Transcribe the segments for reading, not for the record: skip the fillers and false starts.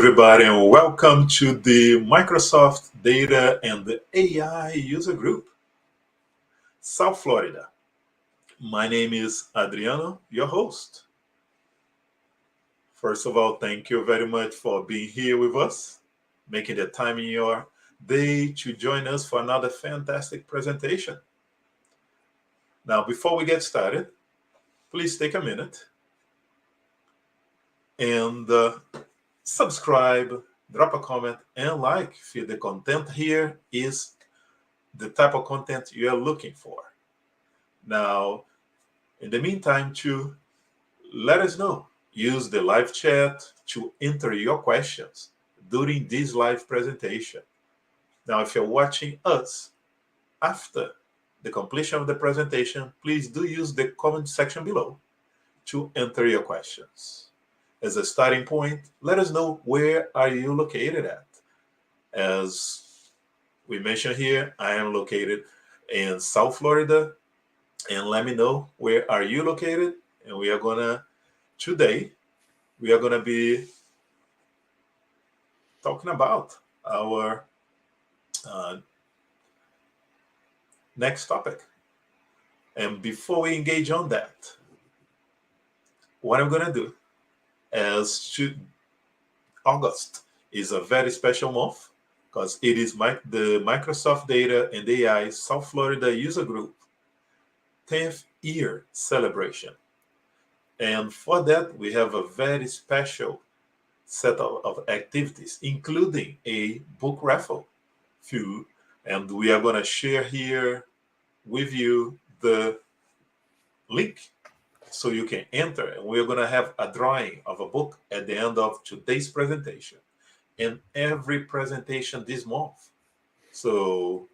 everybody, and welcome to the Microsoft Data and the AI User Group, South Florida. My name is Adriano, your host. First of all, thank you very much for being here with us, making the time in your day to join us for another fantastic presentation. Now, before we get started, please take a minute and subscribe, drop a comment, and like if the content here is the type of content you are looking for. Now, in the meantime, to let us know. Use the live chat to enter your questions during this live presentation. Now, if you're watching us after the completion of the presentation, please do use the comment section below to enter your questions. As a starting point, let us know where are you located at. As we mentioned here, I am located in South Florida, and let me know where are you located. And we are gonna today we are gonna be talking about our next topic. And before we engage on that, what I'm gonna do is August is a very special month because it is the Microsoft Data and AI South Florida User Group 10th year celebration. And for that, we have a very special set of activities, including a book raffle. And we are going to share here with you the link so you can enter. And we're going to have a drawing of a book at the end of today's presentation and every presentation this month. So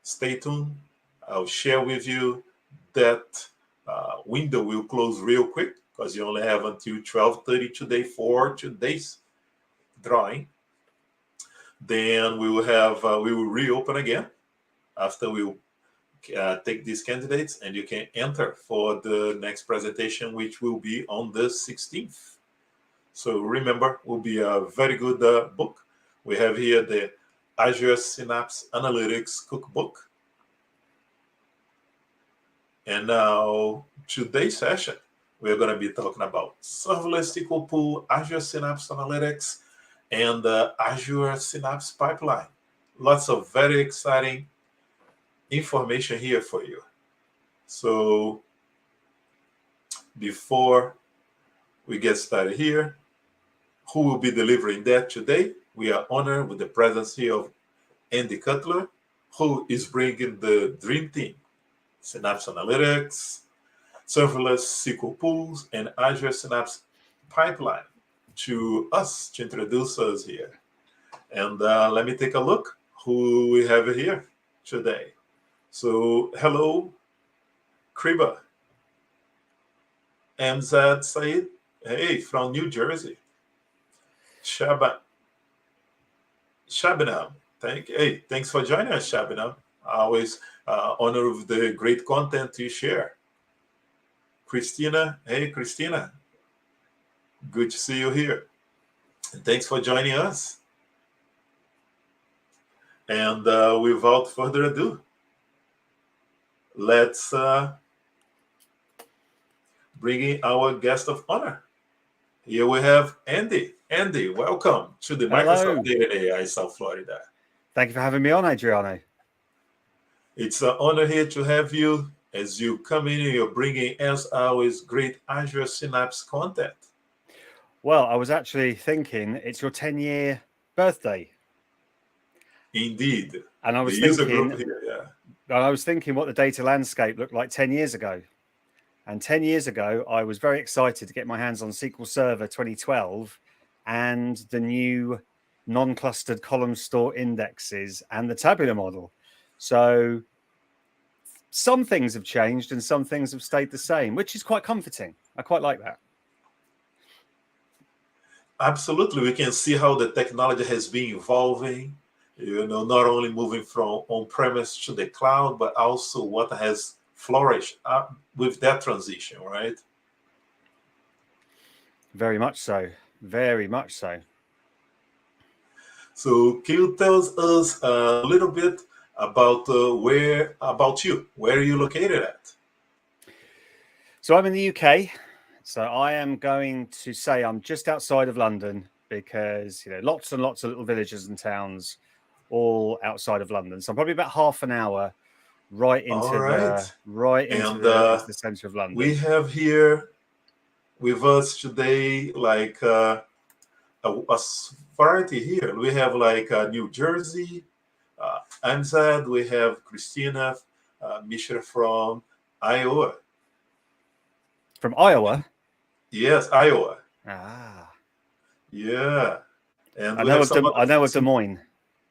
stay tuned. I'll share with you that window will close real quick because you only have until 12:30 today for today's drawing. Then we will reopen again after we take these candidates, and you can enter for the next presentation, which will be on the 16th. So remember, will be a very good book. We have here the Azure Synapse Analytics cookbook. And now today's session, we're going to be talking about Serverless SQL Pool, Azure Synapse Analytics, and Azure Synapse Pipeline. Lots of very exciting information here for you. So before we get started here, who will be delivering that today? We are honored with the presence here of Andy Cutler, who is bringing the dream team, Synapse Analytics, Serverless SQL Pools, and Azure Synapse Pipeline to us, to introduce us here. And let me take a look who we have here today. So hello, Kriba, Amzad Said, hey, from New Jersey. Shabinam, thanks for joining us, Shabinam. Always honor of the great content you share. Christina, hey, Christina. Good to see you here. And thanks for joining us. And without further ado, let's bring in our guest of honor. Here we have Andy. Andy, welcome to the Microsoft Data and AI South Florida. Thank you for having me on, Adriano. It's an honor here to have you. As you come in, you're bringing, as always, great Azure Synapse content. Well, I was actually thinking it's your 10-year birthday. Indeed. And I was thinking what the data landscape looked like 10 years ago. And 10 years ago, I was very excited to get my hands on SQL Server 2012 and the new non-clustered column store indexes and the tabular model. So some things have changed and some things have stayed the same, which is quite comforting. I quite like that. Absolutely. We can see how the technology has been evolving, not only moving from on-premise to the cloud, but also what has flourished with that transition, right? Very much so. Very much so. So can you tell us a little bit about you? Where are you located at? So I'm in the UK. So I am going to say I'm just outside of London because lots and lots of little villages and towns all outside of London. So I'm probably about half an hour right All into right. into And the center of London. we have here with us today like a variety here. We have like New Jersey, Amzad, we have Christina, Mishra from Iowa. From Iowa. Yes, Iowa. Ah. Yeah. And I we know have of some other Des folks. Moines.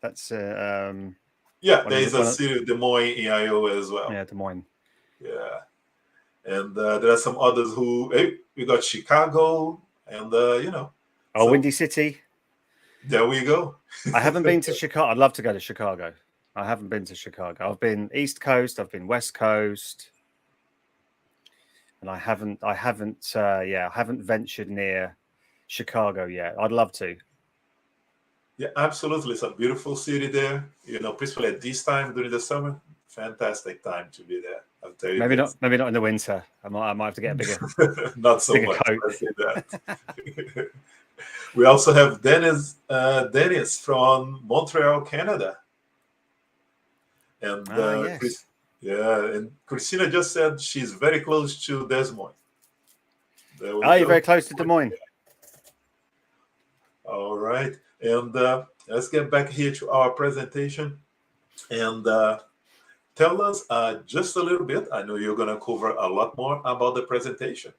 That's Yeah, one there of is the a city, Des Moines, in Iowa as well. Des Moines. Yeah. And there are some others who, hey, we got Chicago and, Oh, so Windy City. there we go. I haven't been to Chicago. I'd love to go to Chicago. I haven't been to Chicago. I've been East Coast. I've been West Coast, and I haven't ventured near Chicago yet. I'd love to. Yeah, absolutely. It's a beautiful city there. Principally at this time during the summer, fantastic time to be there. I'll tell you Maybe this. not. Maybe not in the winter. I might have to get a bigger Not so bigger much. coat. Let's say that. We also have Dennis from Montreal, Canada, and Yes. and Christina just said she's very close to Des Moines. There we You're go. very close to Des Moines. All right, and let's get back here to our presentation and tell us just a little bit. I know you're going to cover a lot more about the presentation.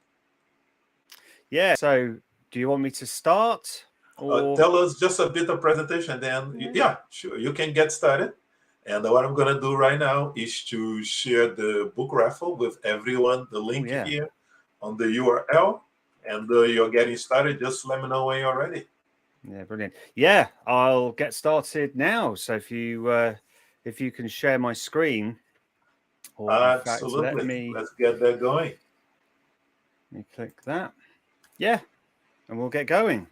Yeah. So, do you want me to start? Or... Tell us just a bit of presentation, then yeah, sure, you can get started. And what I'm going to do right now is to share the book raffle with everyone, the link here on the URL, and you're getting started. Just let me know when you're ready. Yeah, brilliant. Yeah, I'll get started now. So if you can share my screen, or Absolutely. in fact, Let's get that going. Let me click that. Yeah, and we'll get going.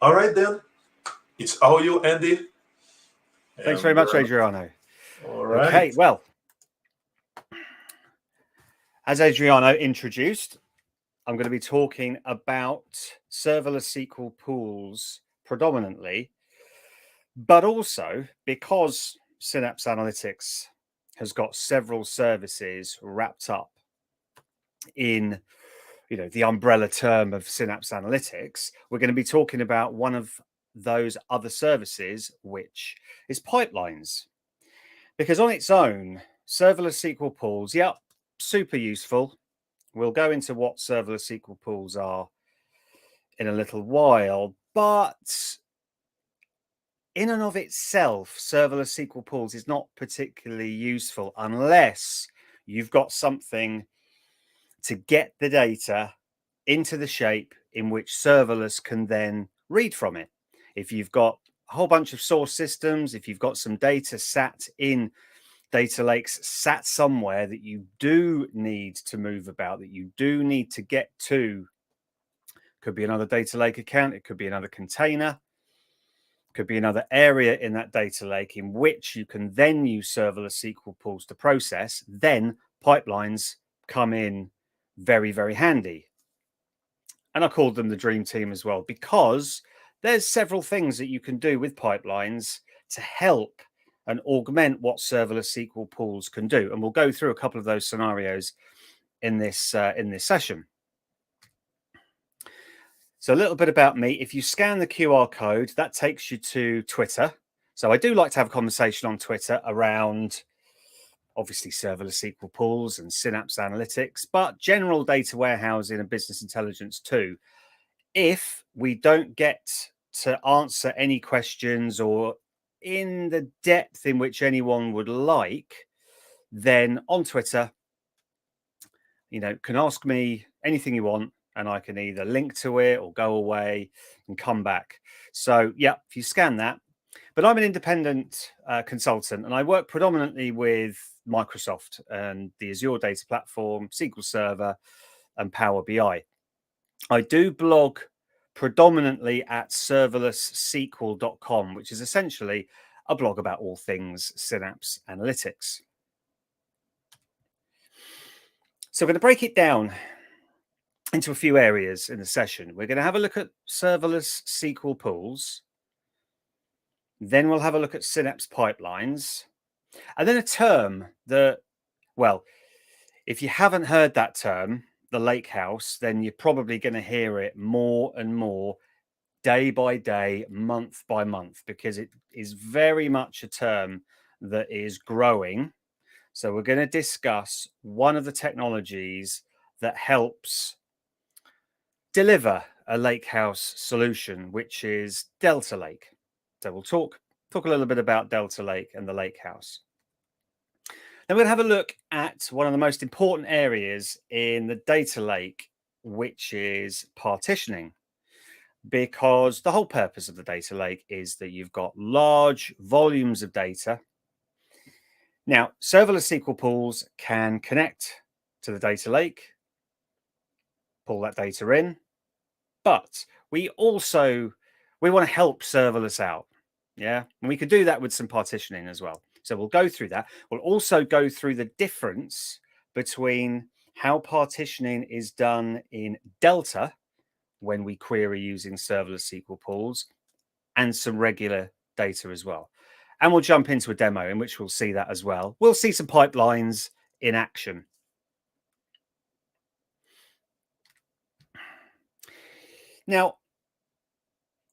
All right, then. It's all you, Andy. Thanks very much, Adriano. All right. Okay, well, as Adriano introduced, I'm going to be talking about serverless SQL pools predominantly, but also because Synapse Analytics has got several services wrapped up in the umbrella term of Synapse Analytics, we're going to be talking about one of those other services, which is pipelines. Because on its own, serverless SQL pools, yeah, super useful. We'll go into what serverless SQL pools are in a little while, but in and of itself, serverless SQL pools is not particularly useful unless you've got something to get the data into the shape in which serverless can then read from it. If you've got a whole bunch of source systems, if you've got some data sat in data lakes, sat somewhere that you do need to move about, that you do need to get to, could be another data lake account, it could be another container, could be another area in that data lake in which you can then use serverless SQL pools to process, then pipelines come in very, very handy. And I called them the dream team as well, because there's several things that you can do with pipelines to help and augment what serverless SQL pools can do. And we'll go through a couple of those scenarios in this session. So a little bit about me. If you scan the QR code, that takes you to Twitter. So I do like to have a conversation on Twitter around, obviously, serverless SQL pools and Synapse Analytics, but general data warehousing and business intelligence too. If we don't get to answer any questions or in the depth in which anyone would like, then on Twitter, can ask me anything you want, and I can either link to it or go away and come back. So yeah, if you scan that. But I'm an independent consultant, and I work predominantly with Microsoft and the Azure Data Platform, SQL Server, and Power BI. I do blog predominantly at serverlesssql.com, which is essentially a blog about all things Synapse Analytics. So we're going to break it down into a few areas in the session. We're going to have a look at Serverless SQL Pools. Then we'll have a look at Synapse Pipelines. And then a term that, well, if you haven't heard that term, the Lake House, then you're probably going to hear it more and more day by day, month by month, because it is very much a term that is growing. So we're going to discuss one of the technologies that helps deliver a Lakehouse solution, which is Delta Lake. So we'll talk a little bit about Delta Lake and the Lakehouse. Then we're going to have a look at one of the most important areas in the data lake, which is partitioning, because the whole purpose of the data lake is that you've got large volumes of data. Now, serverless SQL pools can connect to the data lake, pull that data in, but we want to help serverless out. Yeah, and we can do that with some partitioning as well. So we'll go through that. We'll also go through the difference between how partitioning is done in Delta when we query using serverless SQL pools and some regular data as well. And we'll jump into a demo in which we'll see that as well. We'll see some pipelines in action. Now,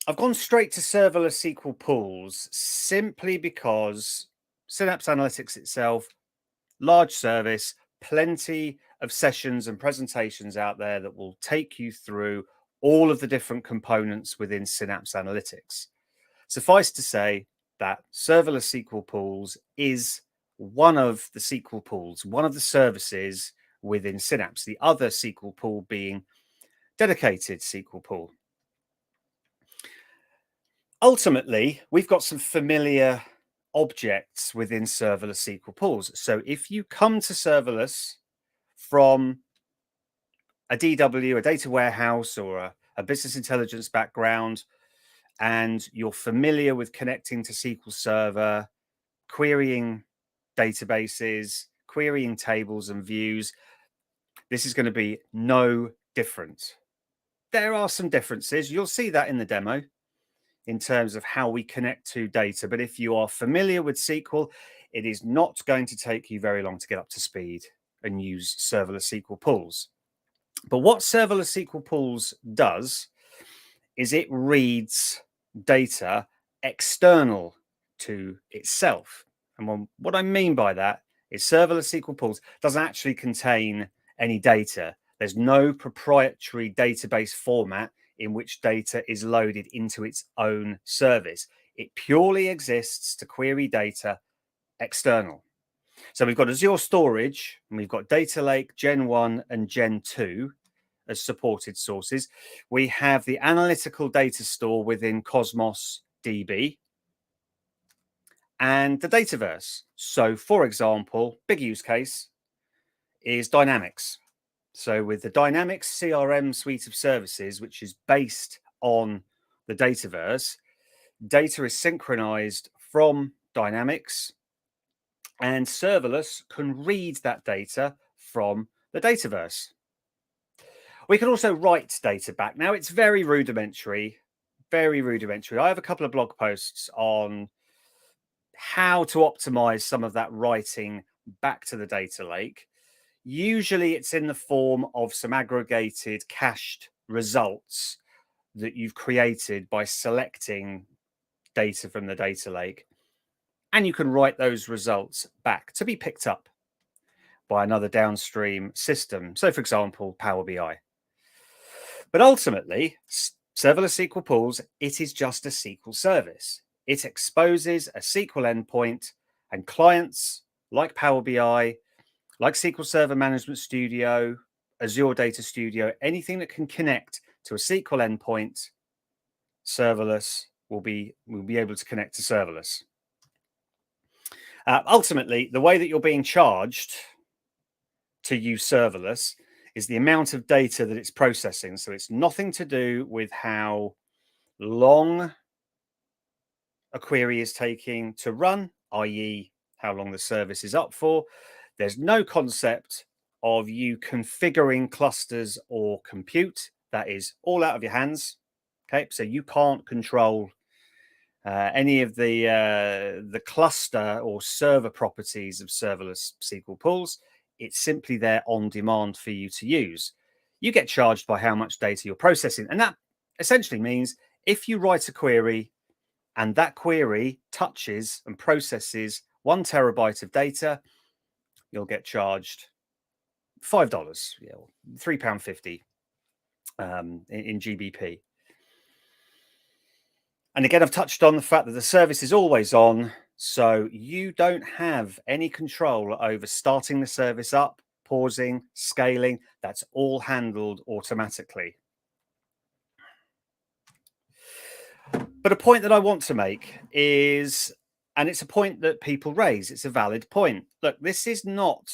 I've gone straight to serverless SQL pools simply because Synapse Analytics itself, large service, plenty of sessions and presentations out there that will take you through all of the different components within Synapse Analytics. Suffice to say that serverless SQL pools is one of the SQL pools, one of the services within Synapse, the other SQL pool being dedicated SQL pool. Ultimately, we've got some familiar objects within serverless SQL pools. So if you come to serverless from a DW, a data warehouse, or a business intelligence background, and you're familiar with connecting to SQL Server, querying databases, querying tables and views, this is going to be no different. There are some differences. You'll see that in the demo in terms of how we connect to data. But if you are familiar with SQL, it is not going to take you very long to get up to speed and use serverless SQL pools. But what serverless SQL pools does is it reads data external to itself. And what I mean by that is serverless SQL pools doesn't actually contain any data. There's no proprietary database format in which data is loaded into its own service. It purely exists to query data external. So we've got Azure Storage, and we've got Data Lake, Gen1 and Gen2 as supported sources. We have the analytical data store within Cosmos DB and the Dataverse. So for example, big use case is Dynamics. So with the Dynamics CRM suite of services, which is based on the Dataverse, data is synchronized from Dynamics, and serverless can read that data from the Dataverse. We can also write data back. Now, it's very rudimentary, very rudimentary. I have a couple of blog posts on how to optimize some of that writing back to the data lake. Usually it's in the form of some aggregated cached results that you've created by selecting data from the data lake. And you can write those results back to be picked up by another downstream system. So for example, Power BI. But ultimately, serverless SQL pools, it is just a SQL service. It exposes a SQL endpoint, and clients like Power BI, like SQL Server Management Studio, Azure Data Studio, anything that can connect to a SQL endpoint, serverless will be able to connect to serverless. Ultimately, the way that you're being charged to use serverless is the amount of data that it's processing. So it's nothing to do with how long a query is taking to run, i.e. how long the service is up for. There's no concept of you configuring clusters or compute. That is all out of your hands. Okay, so you can't control any of the cluster or server properties of serverless SQL pools. It's simply there on demand for you to use. You get charged by how much data you're processing. And that essentially means if you write a query and that query touches and processes 1 terabyte of data, you'll get charged $5, £3.50 in GBP. And again, I've touched on the fact that the service is always on, so you don't have any control over starting the service up, pausing, scaling. That's all handled automatically. But a point that I want to make is, and it's a point that people raise, it's a valid point. Look, this is not,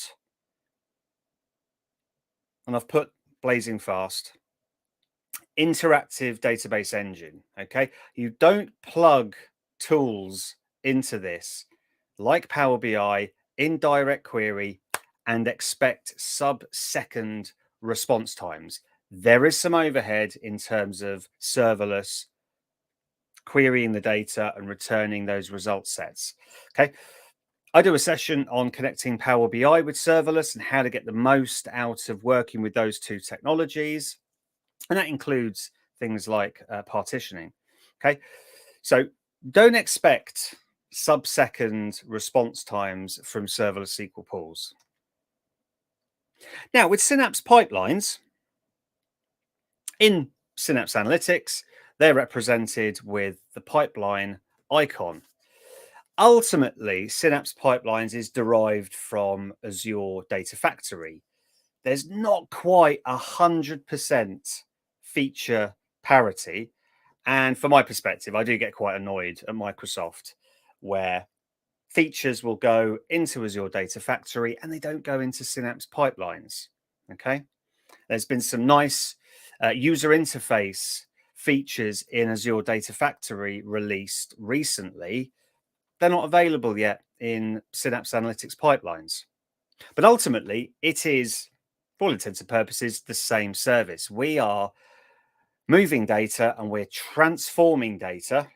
and I've put blazing fast, interactive database engine. Okay, you don't plug tools into this like Power BI in direct query and expect sub-second response times. There is some overhead in terms of serverless querying the data and returning those result sets. Okay, I do a session on connecting Power BI with serverless and how to get the most out of working with those two technologies. And that includes things like partitioning. Okay, so don't expect sub-second response times from serverless SQL pools. Now, with Synapse pipelines, in Synapse Analytics, they're represented with the pipeline icon. Ultimately, Synapse Pipelines is derived from Azure Data Factory. There's not quite 100% feature parity. And from my perspective, I do get quite annoyed at Microsoft where features will go into Azure Data Factory and they don't go into Synapse Pipelines. Okay. There's been some nice user interface features in Azure Data Factory released recently. They're not available yet in Synapse Analytics Pipelines. But ultimately, it is, for all intents and purposes, the same service. We are moving data and we're transforming data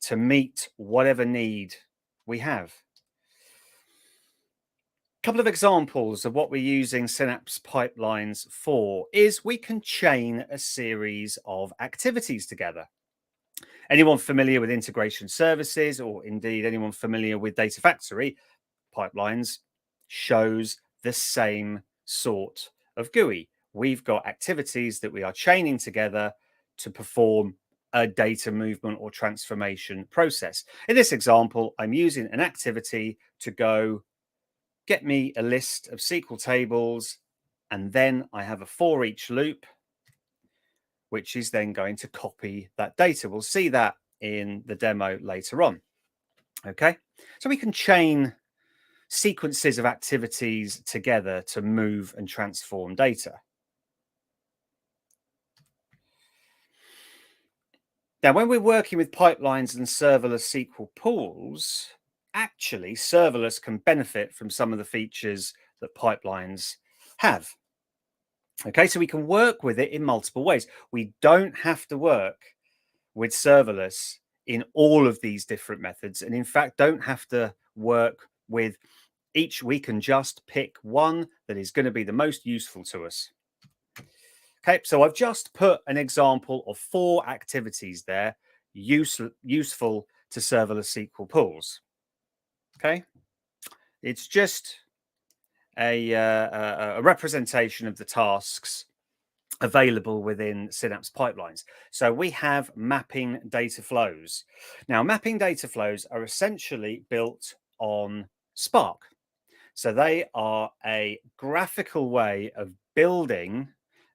to meet whatever need we have. A couple of examples of what we're using Synapse Pipelines for is we can chain a series of activities together. Anyone familiar with integration services, or indeed anyone familiar with Data Factory pipelines, shows the same sort of GUI. We've got activities that we are chaining together to perform a data movement or transformation process. In this example, I'm using an activity to go get me a list of SQL tables, and then I have a for each loop, which is then going to copy that data. We'll see that in the demo later on. Okay, so we can chain sequences of activities together to move and transform data. Now, when we're working with pipelines and serverless SQL pools, actually serverless can benefit from some of the features that pipelines have. Okay, so we can work with it in multiple ways. We don't have to work with serverless in all of these different methods, and in fact, don't have to work with each. We can just pick one that is going to be the most useful to us. Okay, so I've just put an example of 4 activities there, useful to serverless SQL pools. Okay, it's just a representation of the tasks available within Synapse Pipelines. So we have mapping data flows. Now, mapping data flows are essentially built on Spark. So they are a graphical way of building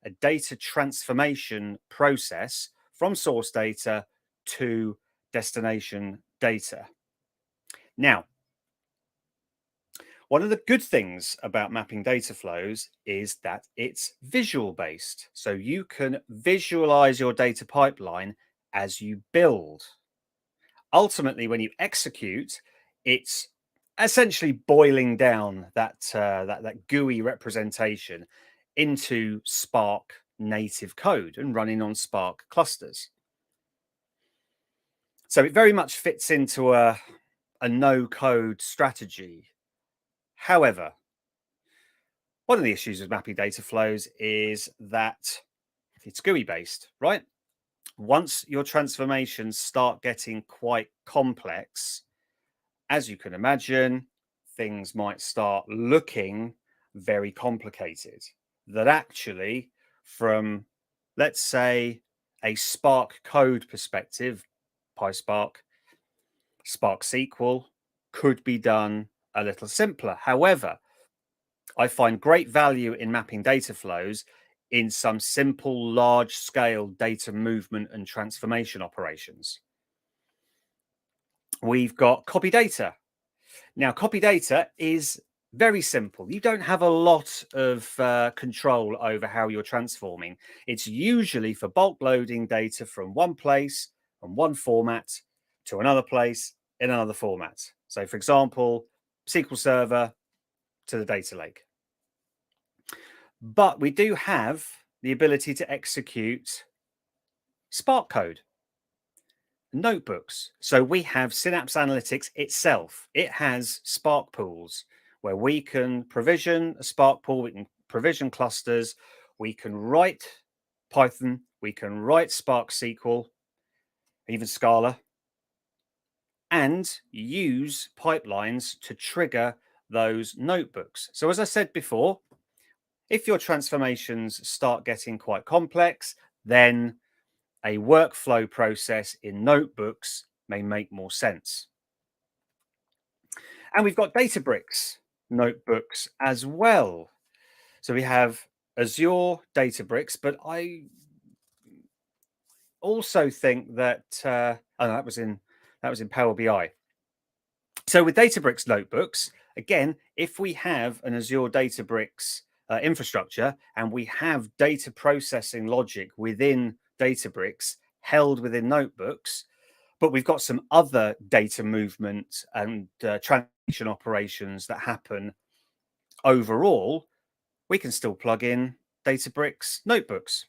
a data transformation process from source data to destination data. Now, One of the good things about mapping data flows is that it's visual based. So you can visualize your data pipeline as you build. Ultimately, when you execute, it's essentially boiling down that GUI representation into Spark native code and running on Spark clusters. So it very much fits into a no-code strategy. However, one of the issues with mapping data flows is that it's GUI based, right? Once your transformations start getting quite complex, as you can imagine, things might start looking very complicated. That actually, from, let's say, a Spark code perspective, PySpark, Spark SQL could be done a little simpler. However, I find great value in mapping data flows in some simple, large-scale data movement and transformation operations. We've got copy data. Now, copy data is very simple. You don't have a lot of control over how you're transforming. It's usually for bulk loading data from one place and one format to another place in another format. So, for example, SQL Server to the Data Lake. But we do have the ability to execute Spark code, notebooks. So we have Synapse Analytics itself. It has Spark pools where we can provision a Spark pool, we can provision clusters, we can write Python, we can write Spark SQL, even Scala, and use pipelines to trigger those notebooks. So as I said before, if your transformations start getting quite complex, then a workflow process in notebooks may make more sense. And we've got Databricks notebooks as well. So we have Azure Databricks, but I also think that that was in Power BI. So with Databricks notebooks, again, if we have an Azure Databricks infrastructure and we have data processing logic within Databricks held within notebooks, but we've got some other data movement and translation operations that happen overall, we can still plug in Databricks notebooks.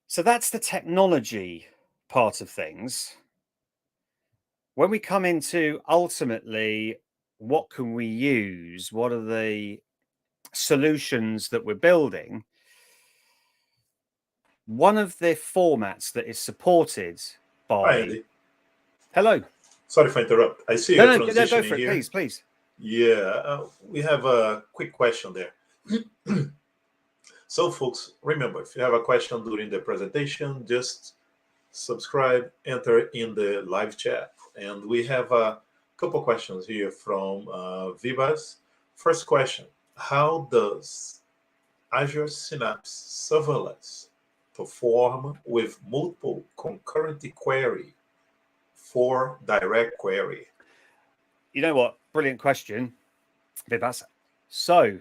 So that's the technology part of things. When we come into ultimately, what can we use? What are the solutions that we're building? One of the formats that is supported by... Hi, Andy. Hello. Sorry for interrupt. I see No, you're go for transitioning it, here. please. Yeah, we have a quick question there. So, folks, remember, if you have a question during the presentation, just subscribe, enter in the live chat. And we have a couple questions here from Vivas. First question, how does Azure Synapse Serverless perform with multiple concurrent query for direct query? You know what? Brilliant question, Vivas. So,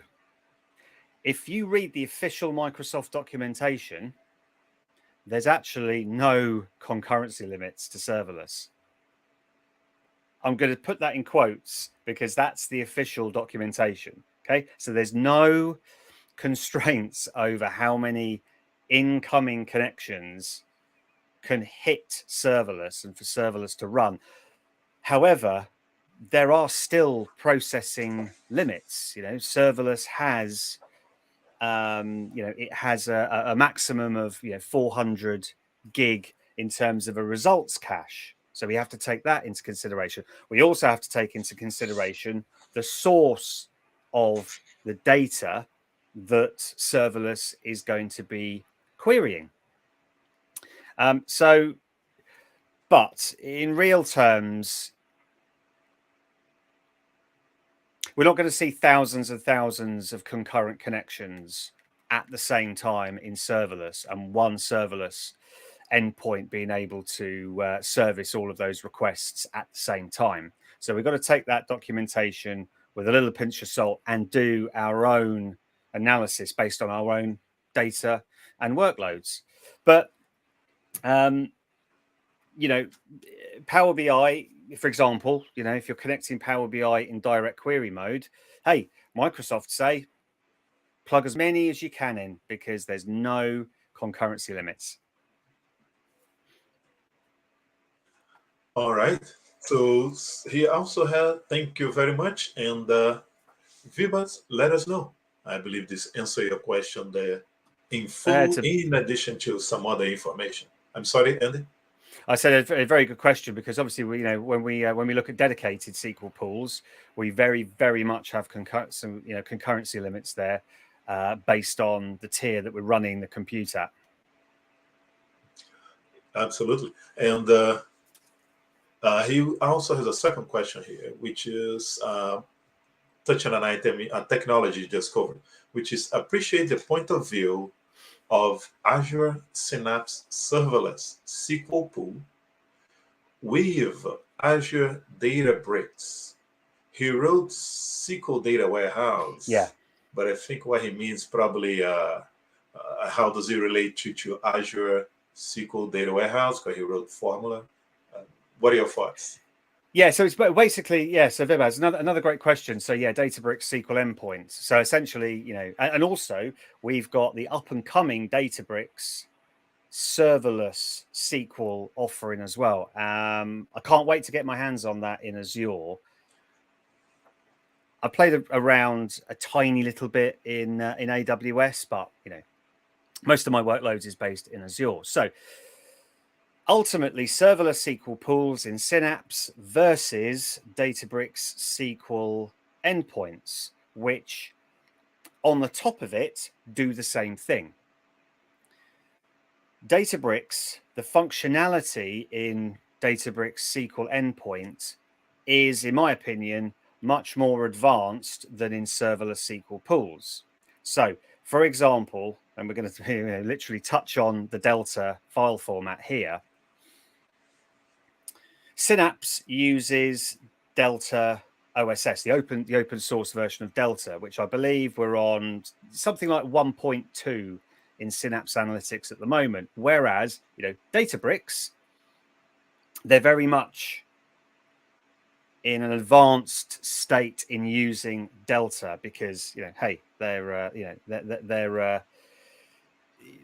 if you read the official Microsoft documentation, there's actually no concurrency limits to serverless. I'm going to put that in quotes because that's the official documentation. Okay, so there's no constraints over how many incoming connections can hit serverless and for serverless to run. However, there are still processing limits. You know, serverless has, it has a maximum of 400 gig in terms of a results cache. So we have to take that into consideration. We also have to take into consideration the source of the data that serverless is going to be querying. But in real terms, we're not going to see thousands and thousands of concurrent connections at the same time in serverless and one serverless endpoint being able to service all of those requests at the same time. So we've got to take that documentation with a little pinch of salt and do our own analysis based on our own data and workloads. But Power BI, for example, if you're connecting Power BI in direct query mode, hey, Microsoft say plug as many as you can in because there's no concurrency limits. All right. So he also had, thank you very much. And Vibas, let us know. I believe this answers your question there in full, in addition to some other information. I'm sorry, Andy. I said a very good question because obviously when we look at dedicated SQL pools, we very, very much have concurrency limits there based on the tier that we're running the compute at. Absolutely. And he also has a second question here, which is touching an item, a technology just covered, which is appreciate the point of view of Azure Synapse Serverless SQL Pool with Azure Databricks. He wrote SQL Data Warehouse. Yeah. But I think what he means probably how does it relate to Azure SQL Data Warehouse? Because he wrote formula. What are your thoughts? Yeah, so it's basically, so Vibas, another great question. So Databricks SQL endpoints. So essentially, and also we've got the up and coming Databricks serverless SQL offering as well. I can't wait to get my hands on that in Azure. I played around a tiny little bit in AWS, but most of my workloads is based in Azure. So ultimately, serverless SQL pools in Synapse versus Databricks SQL endpoints, which on the top of it do the same thing. Databricks, the functionality in Databricks SQL endpoint is, in my opinion, much more advanced than in serverless SQL pools. So, for example, and we're going to literally touch on the Delta file format here. Synapse uses Delta OSS, the open source version of Delta, which I believe we're on something like 1.2 in Synapse Analytics at the moment. Whereas, Databricks, they're very much in an advanced state in using Delta because, hey, they were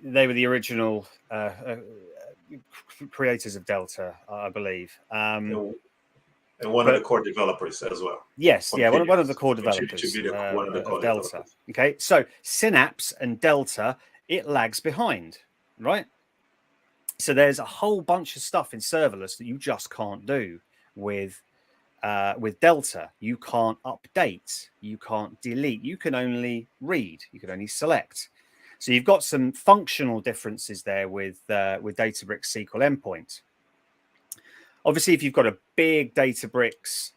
the original creators of Delta, I believe. And one of the core developers as well. Yes, one of the core developers of Delta. Okay, so Synapse and Delta, it lags behind, right? So there's a whole bunch of stuff in serverless that you just can't do with Delta. You can't update, you can't delete, you can only read, you can only select. So you've got some functional differences there with Databricks SQL endpoint. Obviously, if you've got a big Databricks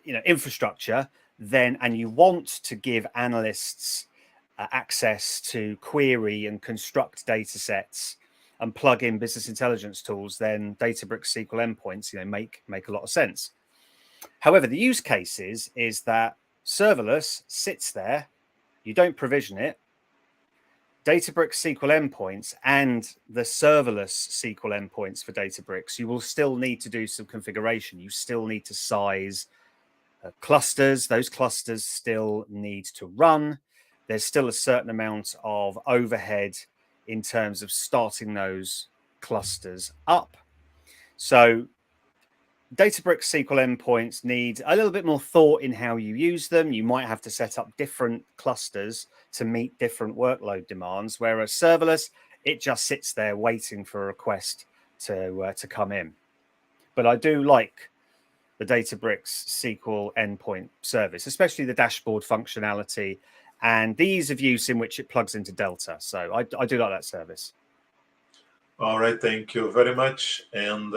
infrastructure, and you want to give analysts access to query and construct data sets and plug in business intelligence tools, then Databricks SQL endpoints make a lot of sense. However, the use case is that serverless sits there, you don't provision it. Databricks SQL endpoints and the serverless SQL endpoints for Databricks, you will still need to do some configuration. You still need to size clusters. Those clusters still need to run. There's still a certain amount of overhead in terms of starting those clusters up. So Databricks SQL endpoints need a little bit more thought in how you use them. You might have to set up different clusters to meet different workload demands, whereas serverless, it just sits there waiting for a request to come in. But I do like the Databricks SQL endpoint service, especially the dashboard functionality and the ease of use in which it plugs into Delta. So I do like that service. All right, thank you very much. And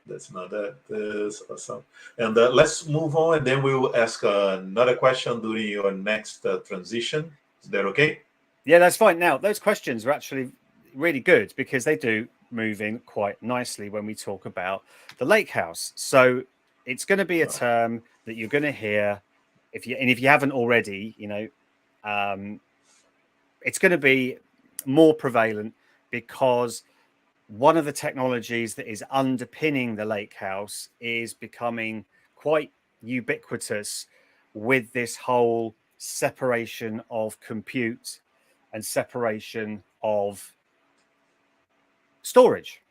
that's not that. That's awesome. And let's move on, and then we will ask another question during your next transition. Is that okay? Yeah, that's fine. Now, those questions are actually really good because they do move in quite nicely when we talk about the lake house. So it's going to be a term that you're going to hear if you haven't already, it's going to be more prevalent because one of the technologies that is underpinning the lake house is becoming quite ubiquitous with this whole separation of compute and separation of storage.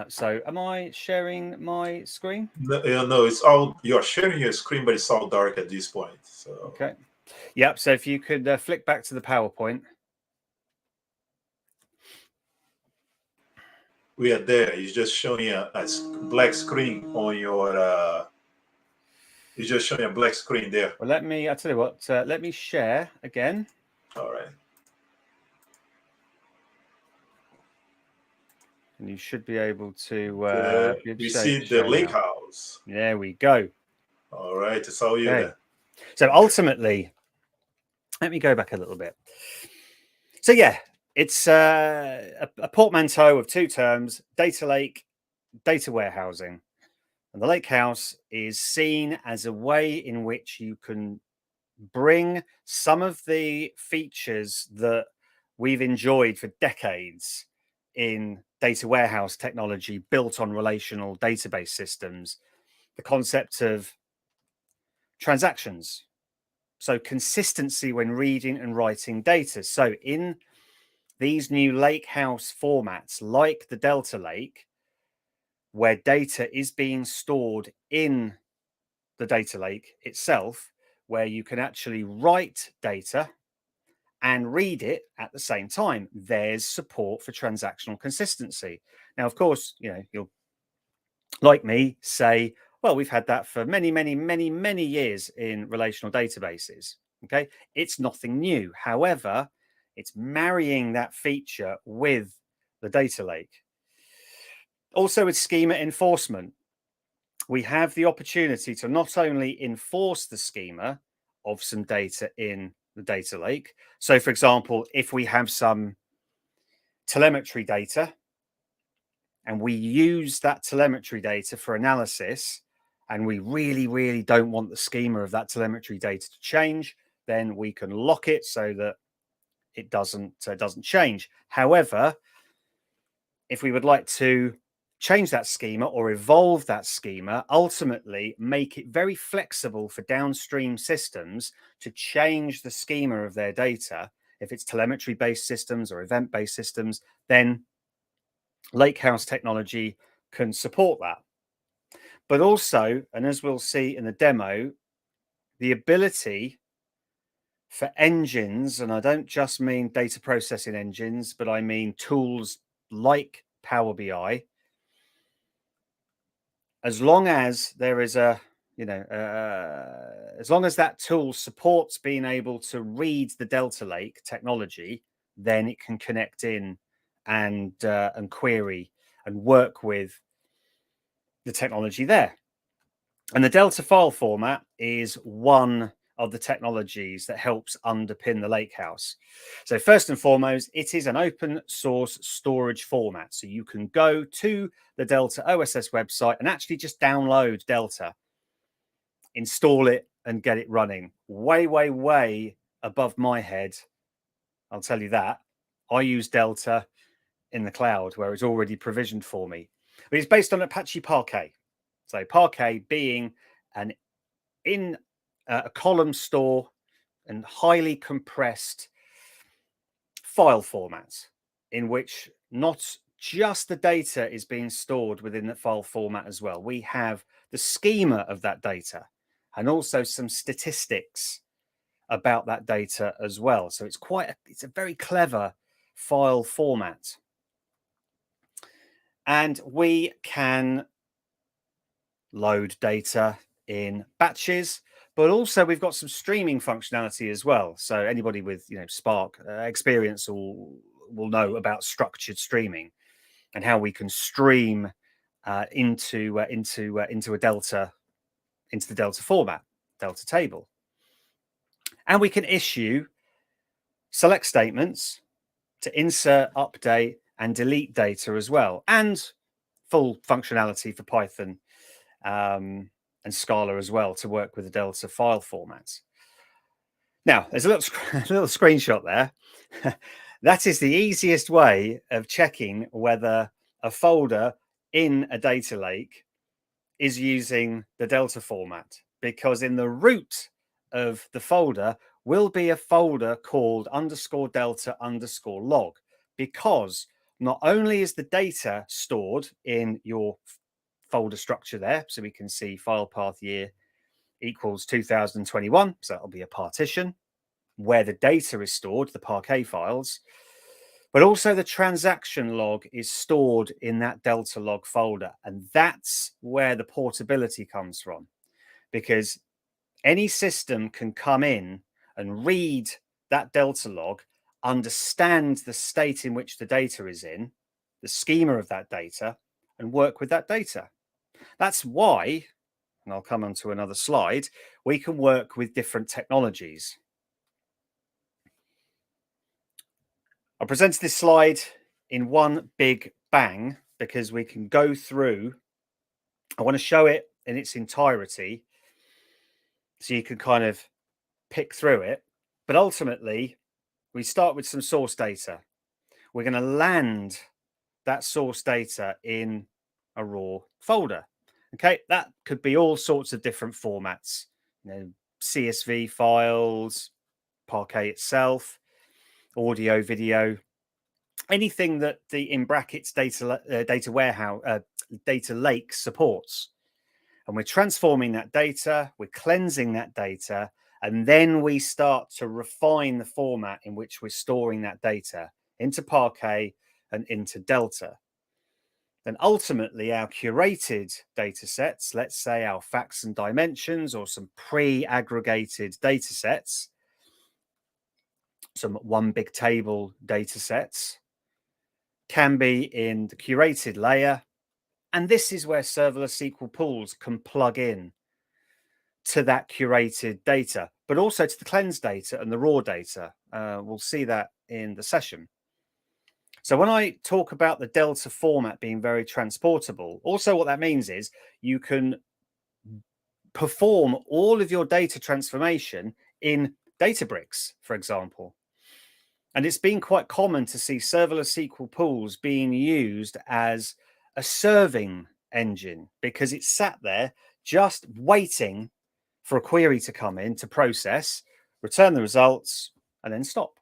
So am I sharing my screen? No, it's all, you're sharing your screen, but it's all dark at this point. So Okay. Yep. So if you could flick back to the PowerPoint. we are there. It's just showing a black screen on your. It's just showing a black screen there. Well, I'll tell you what, let me share again. All right. And you should be able to we see the lake now. house. There we go. All right, it's all you there. So ultimately, let me go back a little bit. So yeah, it's a portmanteau of two terms: data lake, data warehousing. And the lake house is seen as a way in which you can bring some of the features that we've enjoyed for decades in data warehouse technology built on relational database systems. The concept of transactions, so consistency when reading and writing data. So in these new lake house formats, like the Delta Lake, where data is being stored in the data lake itself, where you can actually write data and read it at the same time, there's support for transactional consistency. Now, of course, you'll, like me, say, well, we've had that for many, many, many, many years in relational databases. Okay, it's nothing new. However, it's marrying that feature with the data lake. Also, with schema enforcement, we have the opportunity to not only enforce the schema of some data in the data lake. So, for example, if we have some telemetry data and we use that telemetry data for analysis, and we really, really don't want the schema of that telemetry data to change, then we can lock it so that it doesn't change. However, if we would like to change that schema or evolve that schema, ultimately make it very flexible for downstream systems to change the schema of their data. If it's telemetry-based systems or event-based systems, then Lakehouse technology can support that. But also, and as we'll see in the demo, the ability for engines, and I don't just mean data processing engines, but I mean tools like Power BI, as long as there is as long as that tool supports being able to read the Delta Lake technology, then it can connect in and query and work with the technology there. And the Delta file format is one of the technologies that helps underpin the Lakehouse. So first and foremost, it is an open source storage format. So you can go to the Delta OSS website and actually just download Delta, install it and get it running. Way, way, way above my head. I'll tell you that. I use Delta in the cloud where it's already provisioned for me. But it's based on Apache Parquet. So Parquet being a column store and highly compressed file formats in which not just the data is being stored within the file format as well. We have the schema of that data and also some statistics about that data as well. So it's a very clever file format. And we can load data in batches, but also we've got some streaming functionality as well. So anybody with Spark experience will know about structured streaming and how we can stream into the Delta format, Delta table, and we can issue select statements to insert, update, and delete data as well, and full functionality for Python and Scala as well to work with the Delta file formats. Now, there's a little screenshot there. That is the easiest way of checking whether a folder in a data lake is using the Delta format, because in the root of the folder will be a folder called _delta_log, because not only is the data stored in your folder structure there, so we can see file path year equals 2021, so that'll be a partition where the data is stored, the Parquet files, but also the transaction log is stored in that Delta log folder. And that's where the portability comes from, because any system can come in and read that Delta log, understand the state in which the data is in, the schema of that data, and work with that data. That's why, and I'll come on to another slide, we can work with different technologies. I presented this slide in one big bang because we can go through. I want to show it in its entirety so you can kind of pick through it. But ultimately, we start with some source data. We're going to land that source data in a raw folder. Okay, that could be all sorts of different formats, CSV files, Parquet itself, audio, video, anything that the in brackets data lake supports. And we're transforming that data, we're cleansing that data, and then we start to refine the format in which we're storing that data into Parquet and into Delta. Then ultimately our curated data sets, let's say our facts and dimensions or some pre-aggregated data sets, some one big table data sets, can be in the curated layer. And this is where Serverless SQL Pools can plug in to that curated data, but also to the cleansed data and the raw data. We'll see that in the session. So when I talk about the Delta format being very transportable, also what that means is you can perform all of your data transformation in Databricks, for example. And it's been quite common to see Serverless SQL Pools being used as a serving engine because it's sat there just waiting for a query to come in to process, return the results, and then stop.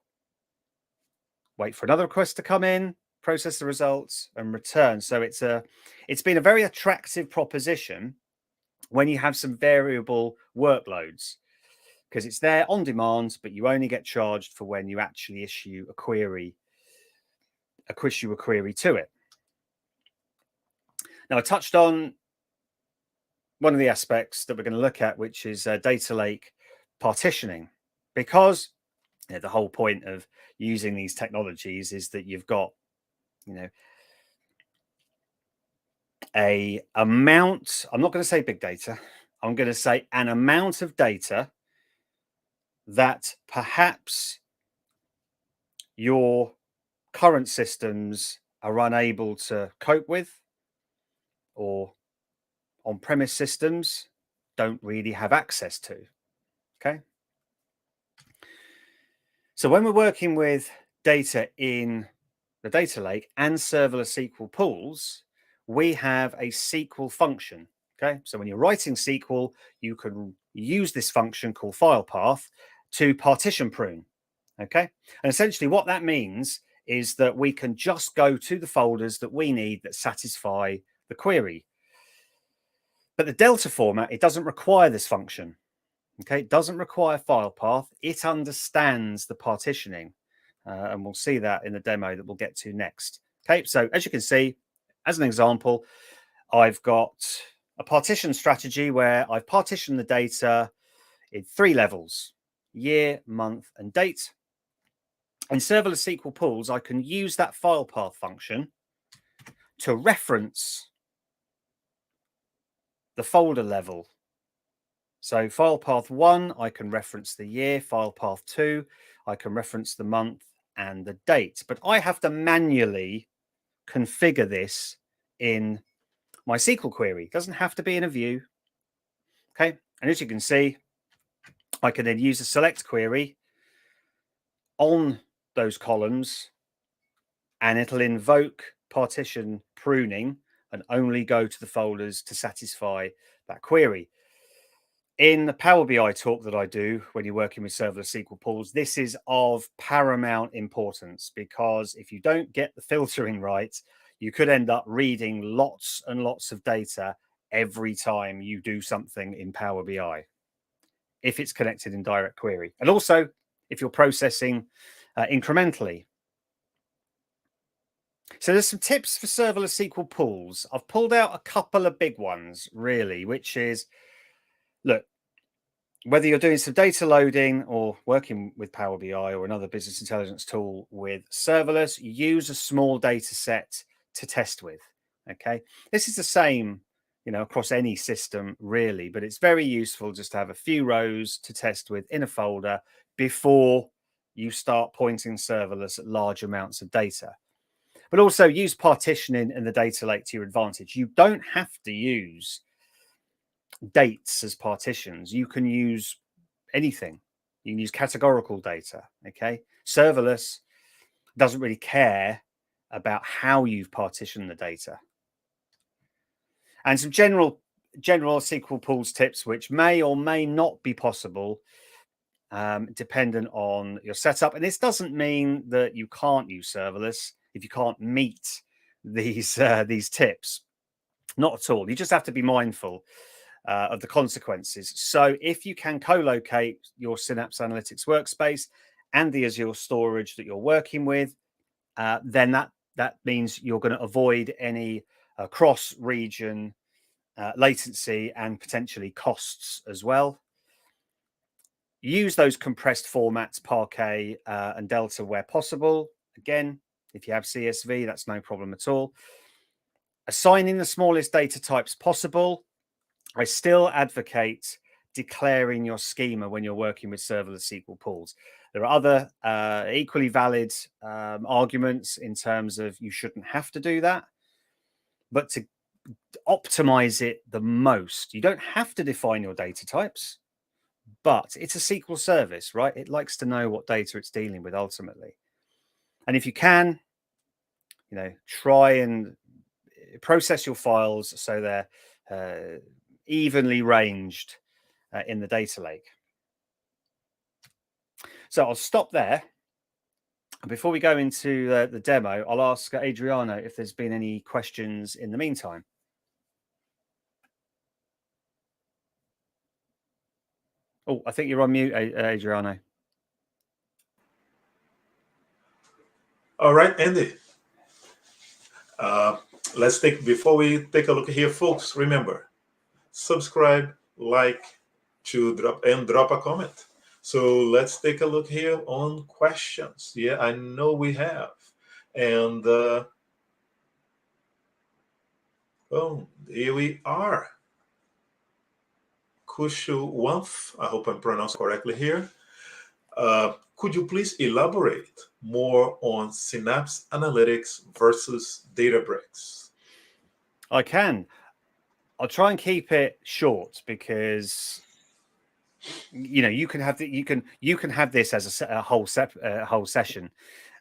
Wait for another request to come in, process the results, and return. So it's been a very attractive proposition when you have some variable workloads, because it's there on demand, but you only get charged for when you actually issue a query to it. Now, I touched on one of the aspects that we're going to look at, which is data lake partitioning, because the whole point of using these technologies is that you've got, a amount. I'm not going to say big data. I'm going to say an amount of data that perhaps your current systems are unable to cope with, or on-premise systems don't really have access to. Okay. So when we're working with data in the data lake and serverless SQL pools, we have a SQL function. Okay. So when you're writing SQL, you can use this function called file path to partition prune. Okay. And essentially what that means is that we can just go to the folders that we need that satisfy the query. But the Delta format, it doesn't require this function. Okay, it doesn't require file path. It understands the partitioning. And we'll see that in the demo that we'll get to next. Okay, so as you can see, as an example, I've got a partition strategy where I've partitioned the data in 3 levels: year, month, and date. In Serverless SQL Pools, I can use that file path function to reference the folder level. So file path 1, I can reference the year. File path 2, I can reference the month and the date, but I have to manually configure this in my SQL query. It doesn't have to be in a view. Okay, and as you can see, I can then use a select query on those columns, and it'll invoke partition pruning and only go to the folders to satisfy that query. In the Power BI talk that I do when you're working with serverless SQL pools, this is of paramount importance, because if you don't get the filtering right, you could end up reading lots and lots of data every time you do something in Power BI, if it's connected in direct query. And also, if you're processing incrementally. So there's some tips for serverless SQL pools. I've pulled out a couple of big ones, really, which is, look, whether you're doing some data loading or working with Power BI or another business intelligence tool with serverless, use a small data set to test with. Okay, this is the same, across any system really, but it's very useful just to have a few rows to test with in a folder before you start pointing serverless at large amounts of data. But also use partitioning in the data lake to your advantage. You don't have to use dates as partitions. You can use anything. You can use categorical data. Okay, serverless doesn't really care about how you've partitioned the data. And some general SQL pools tips, which may or may not be possible, dependent on your setup. And this doesn't mean that you can't use serverless if you can't meet these tips. Not at all. You just have to be mindful of the consequences. So if you can co-locate your Synapse Analytics workspace and the Azure Storage that you're working with, then that means you're going to avoid any cross-region latency and potentially costs as well. Use those compressed formats, Parquet and Delta where possible. Again, if you have CSV, that's no problem at all. Assigning the smallest data types possible. I still advocate declaring your schema when you're working with serverless SQL pools. There are other equally valid arguments in terms of you shouldn't have to do that, but to optimize it the most, you don't have to define your data types, but it's a SQL service, right? It likes to know what data it's dealing with ultimately. And if you can, try and process your files so they're evenly ranged in the data lake. So I'll stop there. Before we go into the demo, I'll ask Adriano if there's been any questions in the meantime. Oh, I think you're on mute, Adriano. All right, Andy. Before we take a look here, folks, remember, subscribe, like, drop a comment. So let's take a look here on questions. Yeah, I know we have. And here we are. Kushu1, I hope I'm pronouncing correctly here. Could you please elaborate more on Synapse Analytics versus Databricks? I can. I'll try and keep it short because you can have this as a whole session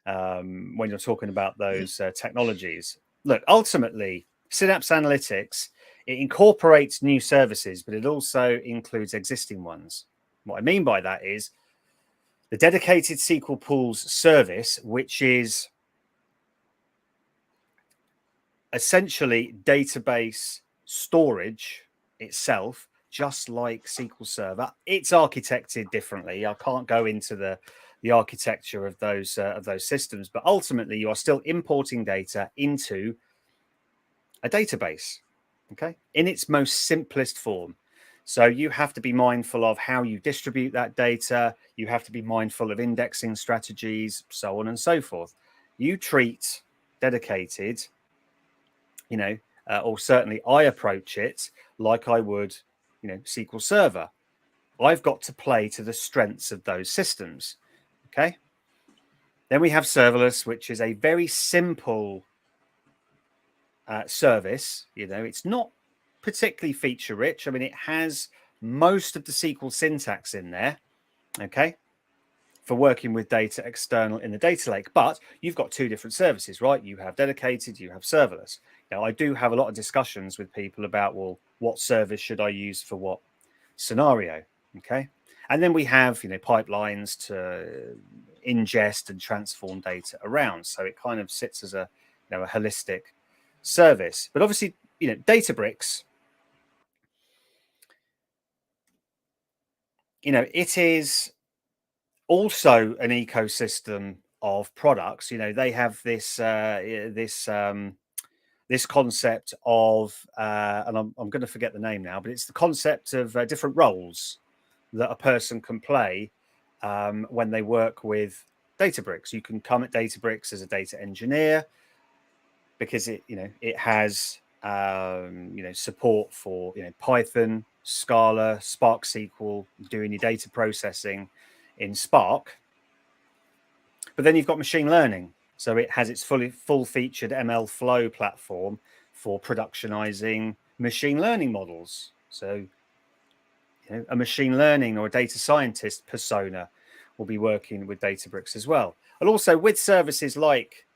when you're talking about those technologies. Look, ultimately, Synapse Analytics, it incorporates new services, but it also includes existing ones. What I mean by that is the dedicated SQL Pools service, which is essentially database storage itself, just like SQL Server. It's architected differently. I can't go into the architecture of those systems, but ultimately you are still importing data into a database, okay, in its most simplest form. So you have to be mindful of how you distribute that data. You have to be mindful of indexing strategies, so on and so forth. You treat dedicated, or certainly I approach it like I would, SQL Server. I've got to play to the strengths of those systems. Okay. Then we have serverless, which is a very simple service. You know, it's not particularly feature rich. I mean, it has most of the SQL syntax in there. Okay. For working with data external in the data lake, but you've got two different services, right? You have dedicated, you have serverless. Now, I do have a lot of discussions with people about, well, what service should I use for what scenario? Okay. And then we have, pipelines to ingest and transform data around. So it kind of sits as a holistic service. But obviously, Databricks, it is also an ecosystem of products. They have this this concept of, and I'm going to forget the name now, but it's the concept of different roles that a person can play when they work with Databricks. You can come at Databricks as a data engineer because it has support for Python, Scala, Spark SQL, doing your data processing in Spark. But then you've got machine learning. So it has its full featured ML Flow platform for productionizing machine learning models. So a machine learning or a data scientist persona will be working with Databricks as well. And also with services like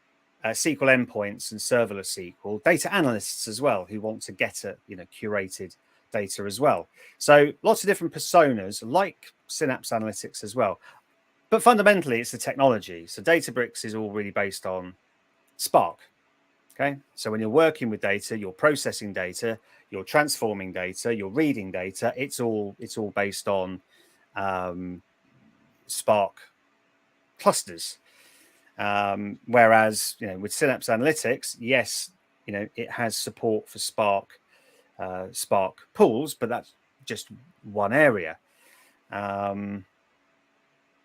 SQL endpoints and serverless SQL, data analysts as well, who want to get at curated data as well. So lots of different personas like Synapse Analytics as well. But fundamentally, it's the technology. So Databricks is all really based on Spark. Okay. So when you're working with data, you're processing data, you're transforming data, you're reading data. It's all based on Spark clusters. Whereas with Synapse Analytics, yes, it has support for Spark pools, but that's just one area.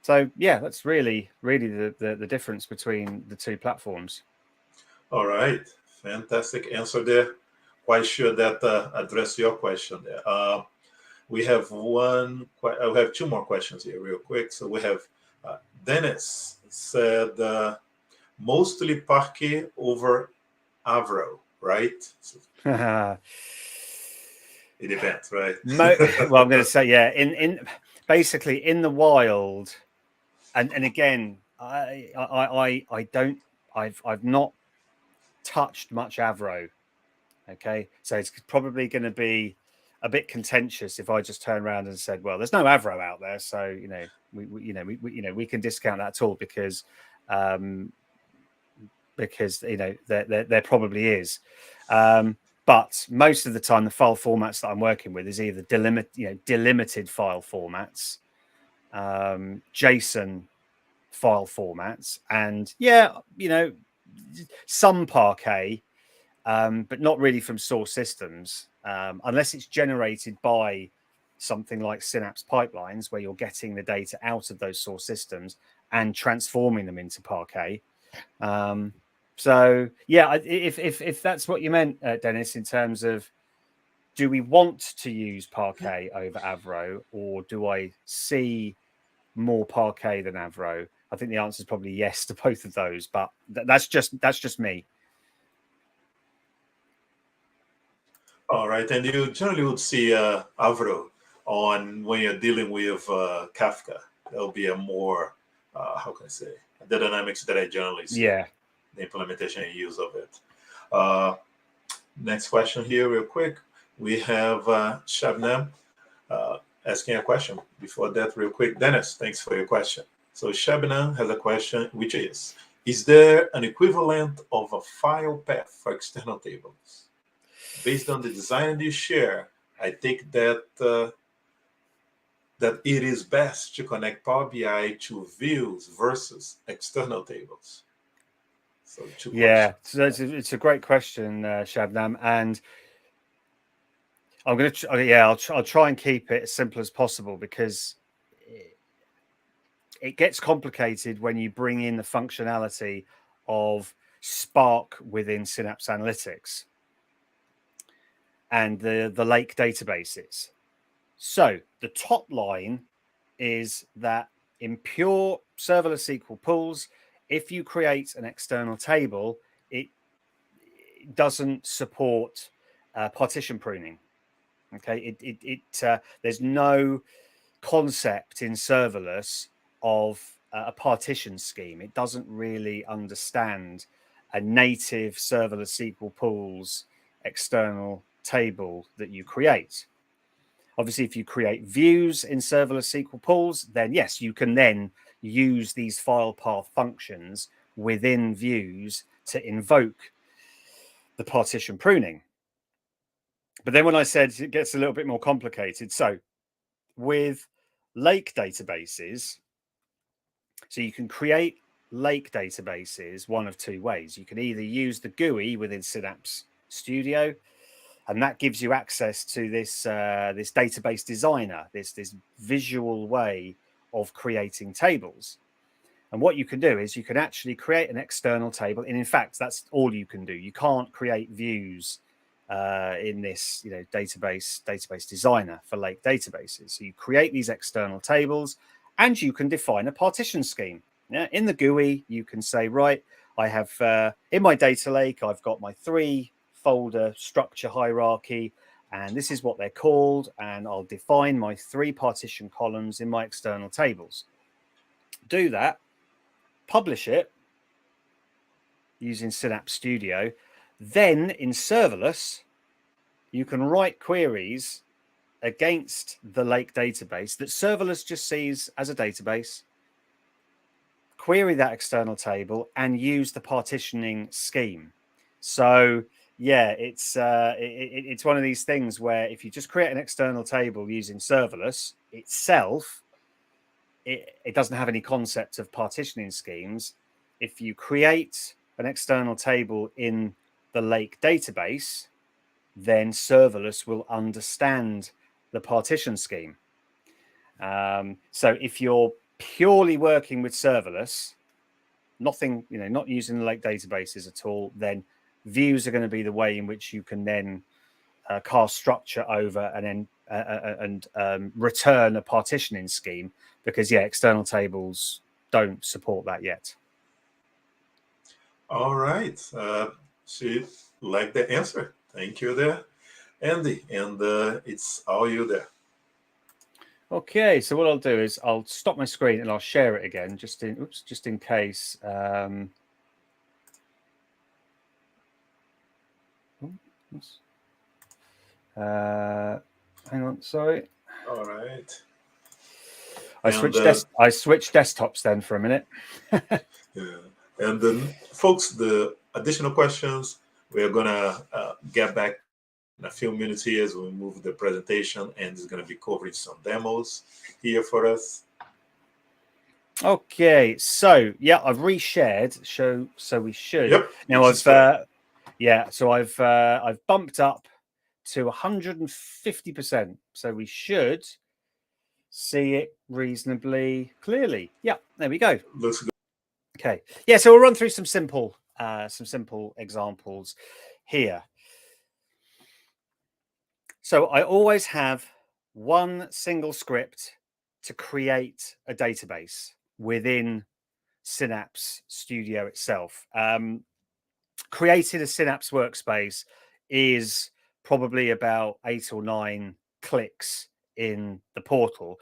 So yeah, that's really the difference between the two platforms. All right, fantastic answer there. Quite sure that addressed your question there. We have two more questions here, real quick. So we have Dennis said mostly Parquet over Avro, right? So it depends, right? Well, I'm going to say, yeah, in basically in the wild, and again, I've not touched much Avro. Okay, so it's probably going to be a bit contentious if I just turn around and said, well, there's no Avro out there, so we can discount that at all because there probably is. But most of the time, the file formats that I'm working with is either delimited file formats, JSON file formats, and some Parquet, but not really from source systems, unless it's generated by something like Synapse Pipelines, where you're getting the data out of those source systems and transforming them into Parquet. So yeah, if that's what you meant, Dennis, in terms of do we want to use Parquet over Avro, or do I see more Parquet than Avro? I think the answer is probably yes to both of those, but that's just me. All right, and you generally would see Avro on when you're dealing with Kafka. There'll be a more, how can I say, the dynamics that I generally see. Yeah. The implementation and use of it. Next question here, real quick. We have Shabnam asking a question. Before that, real quick, Dennis, thanks for your question. So Shabnam has a question, which is there an equivalent of a file path for external tables? Based on the design you share, I think that that it is best to connect Power BI to views versus external tables. So yeah, so it's a great question, Shabnam, and I'm going to I'll try and keep it as simple as possible because it gets complicated when you bring in the functionality of Spark within Synapse Analytics and the Lake databases. So the top line is that in pure serverless SQL pools, if you create an external table, it doesn't support partition pruning. Okay, there's no concept in serverless of a partition scheme. It doesn't really understand a native serverless SQL pools external table that you create. Obviously, if you create views in serverless SQL pools, then yes, you can then use these file path functions within views to invoke the partition pruning. But then when I said it gets a little bit more complicated, so with lake databases, so you can create lake databases one of two ways. You can either use the GUI within Synapse Studio, and that gives you access to this this database designer, this visual way of creating tables. And what you can do is you can actually create an external table, and in fact, that's all you can do. You can't create views in this, database designer for lake databases. So you create these external tables, and you can define a partition scheme. Yeah, in the GUI, you can say, right, I have in my data lake, I've got my 3 folder structure hierarchy, and this is what they're called, and I'll define my 3 partition columns in my external tables. Do that, publish it using Synapse Studio. Then in serverless, you can write queries against the lake database that serverless just sees as a database, query that external table, and use the partitioning scheme. So yeah, it's one of these things where if you just create an external table using serverless itself, it doesn't have any concept of partitioning schemes. If you create an external table in the lake database, then serverless will understand the partition scheme. So if you're purely working with serverless, nothing, not using the lake databases at all, then views are going to be the way in which you can then cast structure over and then return a partitioning scheme, because external tables don't support that yet. All right. She liked the answer. Thank you there, Andy. And it's all you there. Okay, so what I'll do is I'll stop my screen and I'll share it again, just in case. Hang on, sorry. All right. I switched desktops then for a minute. Yeah. And then, folks, the additional questions, we're going to get back in a few minutes here as we move the presentation, and it's going to be covering some demos here for us. Okay, so yeah, I've reshared, so we should. Yep. Now I've bumped up to 150%, so we should see it reasonably clearly. Yeah, there we go. Looks good. Okay, yeah, so we'll run through some simple examples here. So I always have one single script to create a database within Synapse Studio itself. Creating a Synapse workspace is probably about 8 or 9 clicks in the portal.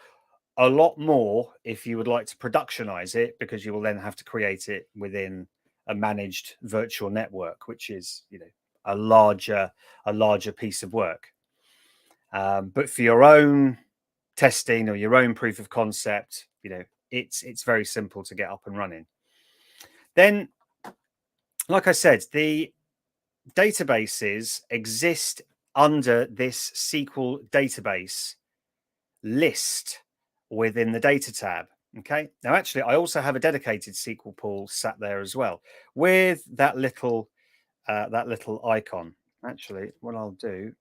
A lot more if you would like to productionize it, because you will then have to create it within a managed virtual network, which is a larger piece of work. But for your own testing or your own proof of concept, it's very simple to get up and running. Then, like I said, the databases exist under this SQL database list within the data tab. Okay. Now, actually, I also have a dedicated SQL pool sat there as well with that little icon. Actually, what I'll do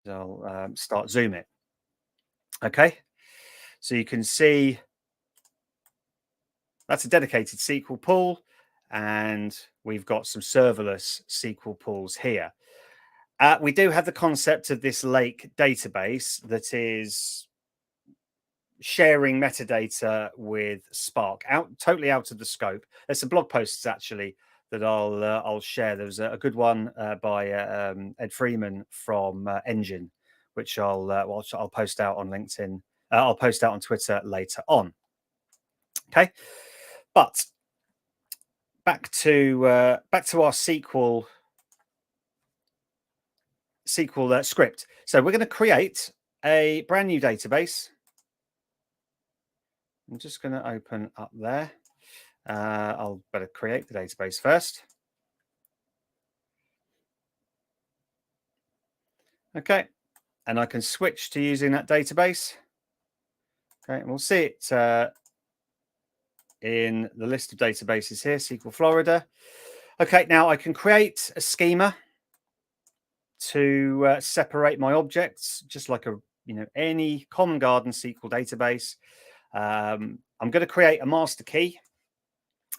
is I'll start zoom it. Okay. So you can see that's a dedicated SQL pool, and we've got some serverless SQL pools here. We do have the concept of this lake database that is sharing metadata with Spark, totally out of the scope. There's some blog posts actually that I'll share. There was a good one by Ed Freeman from Engine, which I'll post out on LinkedIn. I'll post out on Twitter later on. Okay, but back to our SQL script. So we're going to create a brand new database. I'm just going to open up there. I'll better create the database first. Okay, and I can switch to using that database. Okay, and we'll see it in the list of databases here, SQL Florida. Okay, now I can create a schema to separate my objects, just like any common garden SQL database. I'm going to create a master key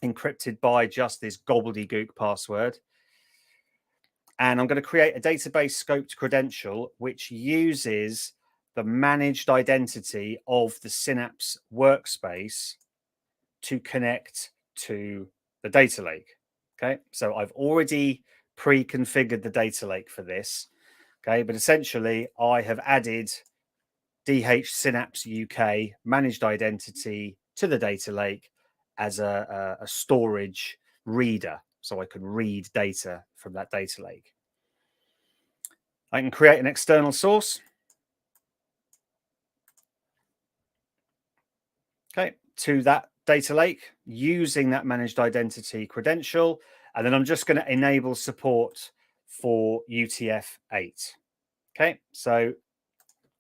encrypted by just this gobbledygook password. And I'm going to create a database scoped credential, which uses the managed identity of the Synapse workspace to connect to the data lake. Okay, so I've already pre-configured the data lake for this. Okay, but essentially I have added DH Synapse UK managed identity to the data lake as a storage reader, so I can read data from that data lake. I can create an external source. Okay, to that data lake using that managed identity credential. And then I'm just going to enable support for UTF-8. Okay, so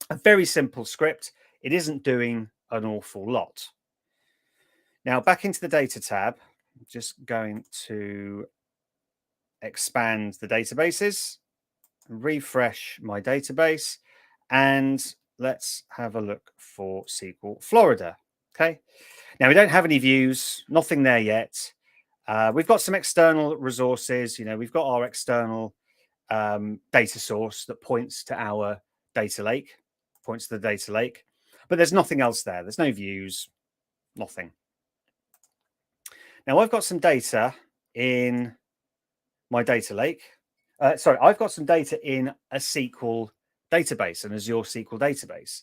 a very simple script. It isn't doing an awful lot. Now back into the data tab, I'm just going to expand the databases, refresh my database, and let's have a look for SQL Florida. Okay, now we don't have any views, nothing there yet. We've got some external resources. We've got our external data source that points to our data lake, points to the data lake, but there's nothing else there. There's no views, nothing. Now I've got some data in my data lake. Sorry, I've got some data in a SQL database, an Azure SQL database.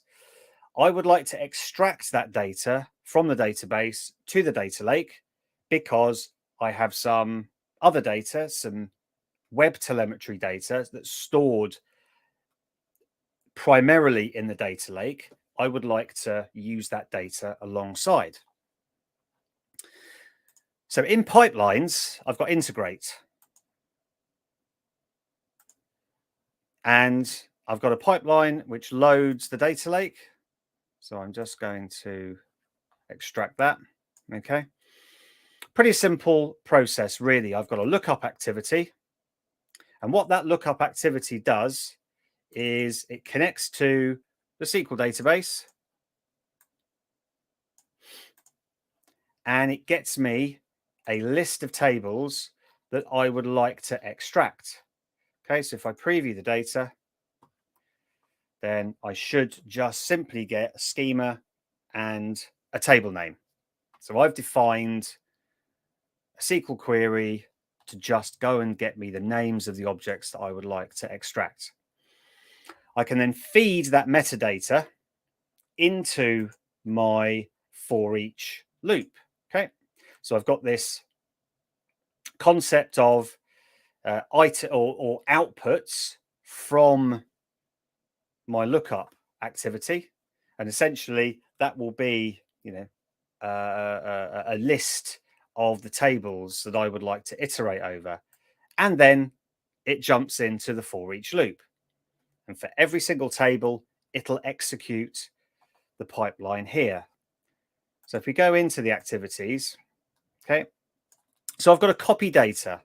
I would like to extract that data from the database to the data lake because I have some other data, some web telemetry data that's stored primarily in the data lake. I would like to use that data alongside. So in pipelines, I've got integrate. And I've got a pipeline which loads the data lake. So I'm just going to extract that. Okay. Pretty simple process, really. I've got a lookup activity. And what that lookup activity does is it connects to the SQL database. And it gets me a list of tables that I would like to extract. Okay, so if I preview the data, then I should just simply get a schema and a table name. So I've defined a SQL query to just go and get me the names of the objects that I would like to extract. I can then feed that metadata into my for each loop. Okay, so I've got this concept of item or outputs from my lookup activity, and essentially that will be a list of the tables that I would like to iterate over, and then it jumps into the for each loop, and for every single table it'll execute the pipeline here. So if we go into the activities, okay, so I've got a copy data.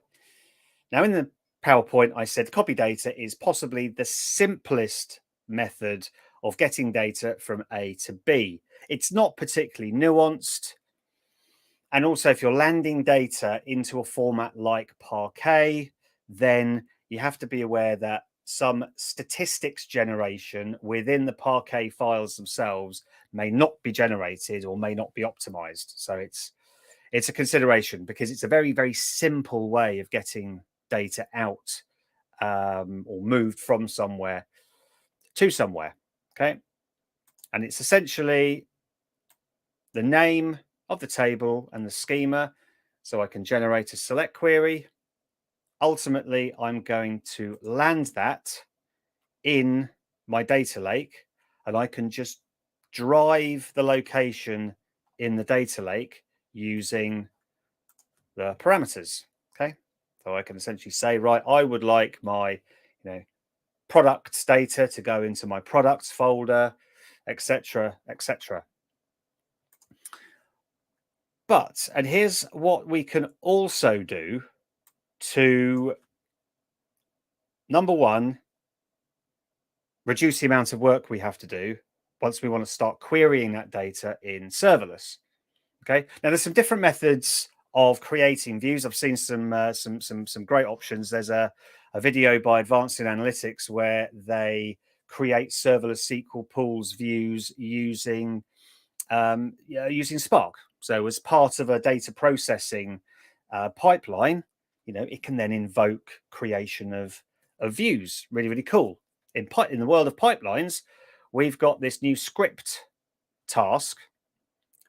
Now in the PowerPoint I said copy data is possibly the simplest method of getting data from A to B. It's not particularly nuanced. And also if you're landing data into a format like Parquet, then you have to be aware that some statistics generation within the Parquet files themselves may not be generated or may not be optimized. So it's a consideration, because it's a very, very simple way of getting data out or moved from somewhere to somewhere. Okay. And it's essentially the name of the table and the schema. So I can generate a select query. Ultimately, I'm going to land that in my data lake, and I can just drive the location in the data lake using the parameters. Okay. So I can essentially say, right, I would like my, products data to go into my products folder, etc., etc. But, and here's what we can also do to, number one, reduce the amount of work we have to do once we want to start querying that data in serverless. Okay. Now there's some different methods of creating views. I've seen some great options. There's a video by Advanced Analytics where they create serverless SQL Pools views using Spark. So as part of a data processing pipeline, it can then invoke creation of views. Really, really cool. In the world of pipelines, we've got this new script task.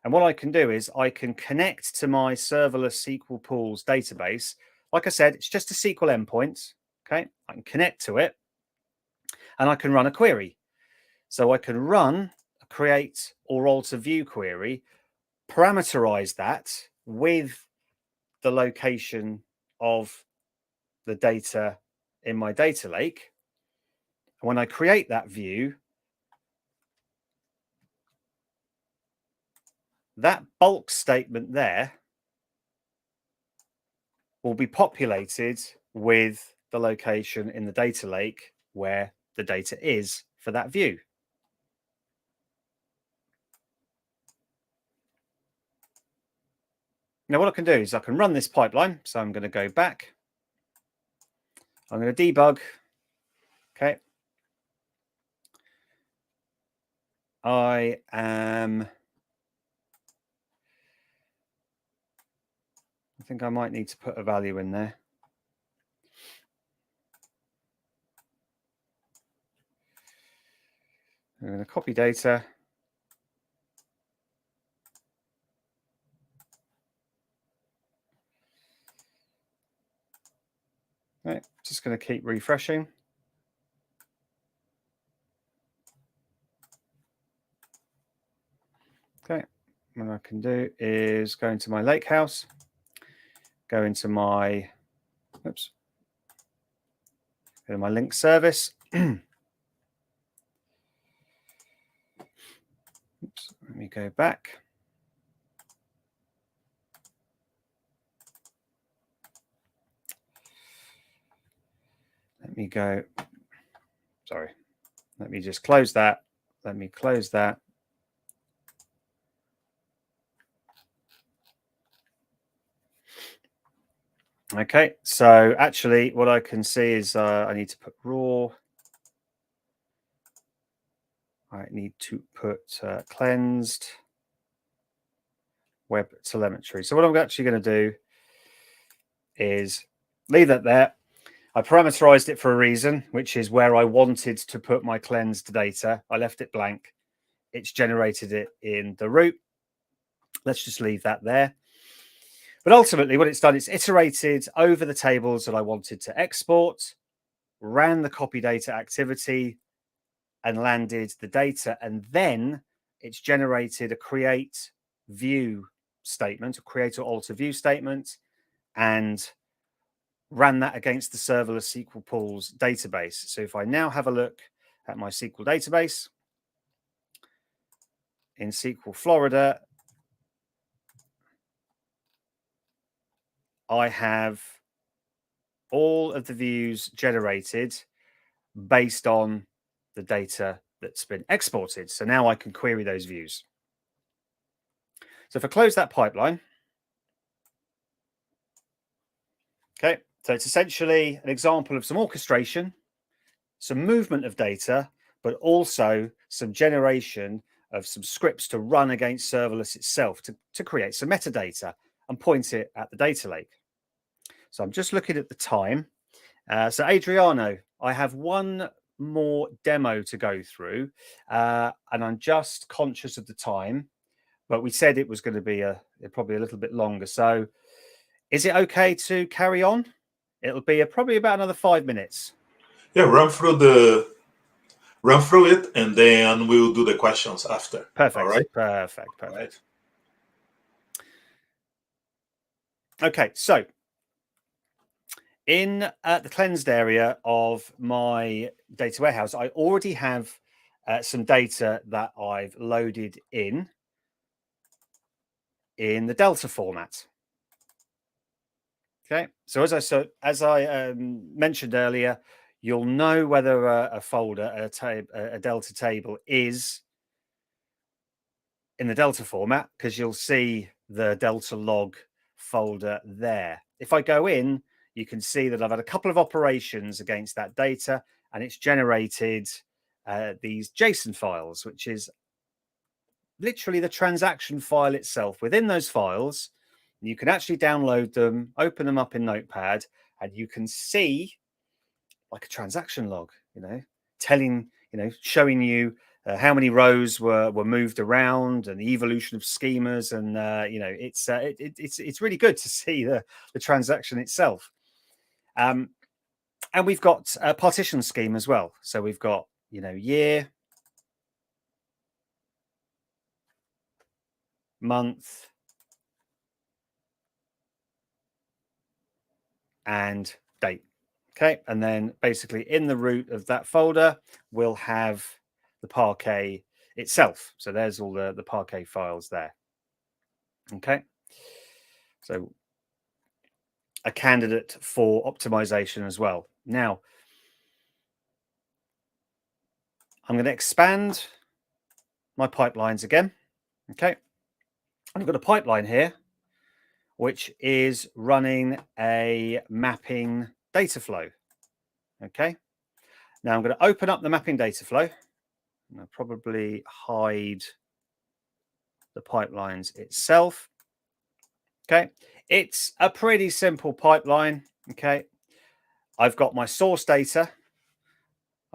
And what I can do is I can connect to my serverless SQL Pools database. Like I said, it's just a SQL endpoint. Okay, I can connect to it and I can run a query. So I can run a create or alter view query, parameterize that with the location of the data in my data lake. And when I create that view, that bulk statement there will be populated with the location in the data lake where the data is for that view. Now what I can do is I can run this pipeline. So I'm going to go back. I'm going to debug. Okay. I think I might need to put a value in there. I'm going to copy data. Right, just going to keep refreshing. Okay, what I can do is go into my lake house, go into my, go to my link service. Let me go back. Let me go, sorry, let me just close that. Let me close that. Okay, so actually what I can see is I need to put raw. I need to put cleansed web telemetry. So what I'm actually going to do is leave that there. I parameterized it for a reason, which is where I wanted to put my cleansed data. I left it blank. It's generated it in the root. Let's just leave that there. But ultimately what it's done, it's iterated over the tables that I wanted to export, ran the copy data activity and landed the data. And then it's generated a create view statement, a create or alter view statement, and ran that against the serverless SQL Pools database. So if I now have a look at my SQL database in SQL Florida, I have all of the views generated based on the data that's been exported. So now I can query those views. So if I close that pipeline, okay, so it's essentially an example of some orchestration some movement of data, but also some generation of some scripts to run against serverless itself to create some metadata and point it at the data lake. So I'm just looking at the time. So Adriano, I have one more demo to go through, and I'm just conscious of the time, but we said it was going to be probably a little bit longer. So is it okay to carry on? It'll be probably about another 5 minutes. Yeah, run through it, and then we'll do the questions after. Perfect. All right. Perfect. All right. Okay, so in the cleansed area of my data warehouse, I already have some data that I've loaded in the Delta format. Okay, so as I mentioned earlier, you'll know whether a folder, a Delta table is in the Delta format because you'll see the Delta log folder there. If I go in, you can see that I've had a couple of operations against that data, and it's generated these JSON files, which is literally the transaction file itself. Within those files, you can actually download them, open them up in Notepad, and you can see like a transaction log, showing you how many rows were moved around and the evolution of schemas, and it's really good to see the transaction itself. And we've got a partition scheme as well. So we've got year, month, and date. Okay, and then basically in the root of that folder, we'll have the Parquet itself. So there's all the Parquet files there. Okay, so a candidate for optimization as well. Now, I'm going to expand my pipelines again. Okay, I've got a pipeline here, which is running a mapping data flow. Okay, now I'm going to open up the mapping data flow. I'll probably hide the pipelines itself. Okay, it's a pretty simple pipeline. Okay, I've got my source data,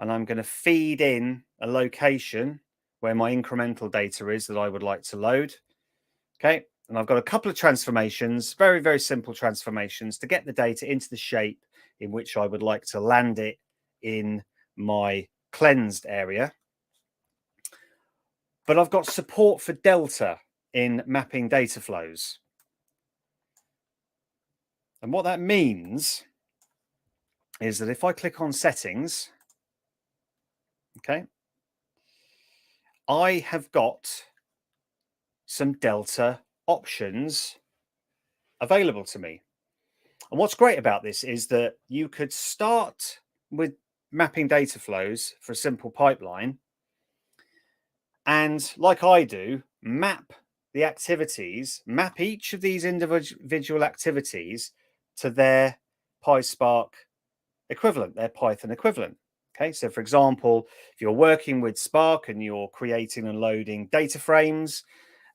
and I'm going to feed in a location where my incremental data is that I would like to load. Okay, and I've got a couple of transformations, very, very simple transformations to get the data into the shape in which I would like to land it in my cleansed area. But I've got support for Delta in mapping data flows. And what that means is that if I click on settings, okay, I have got some Delta options available to me. And what's great about this is that you could start with mapping data flows for a simple pipeline, and like I do, map the activities, map each of these individual activities to their PySpark equivalent, their Python equivalent. Okay, so for example, if you're working with Spark and you're creating and loading data frames,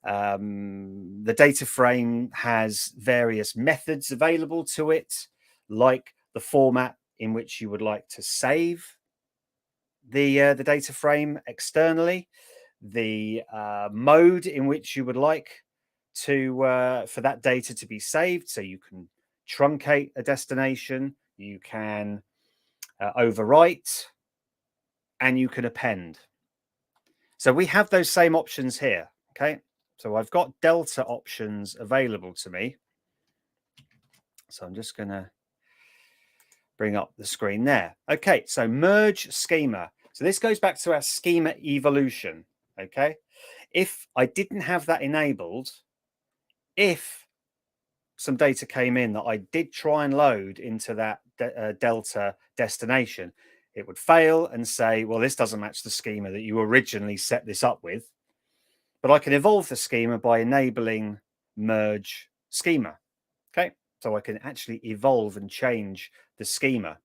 the data frame has various methods available to it, like the format in which you would like to save the data frame externally, the mode in which you would like to for that data to be saved. So you can truncate a destination, you can overwrite, and you can append. So we have those same options here. Okay, so I've got Delta options available to me. So I'm just going to bring up the screen there. Okay, so merge schema. So this goes back to our schema evolution. Okay, if I didn't have that enabled, if some data came in that I did try and load into that Delta destination, it would fail and say, well, this doesn't match the schema that you originally set this up with. But I can evolve the schema by enabling merge schema. Okay, so I can actually evolve and change the schema.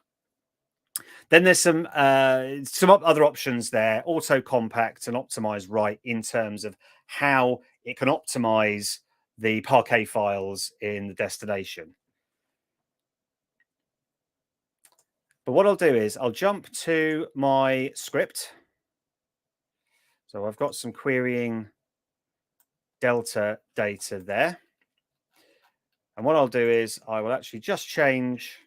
Then there's some other options there, auto compact and optimize right, in terms of how it can optimize the Parquet files in the destination. But what I'll do is I'll jump to my script. So I've got some querying Delta data there. And what I'll do is I will actually just change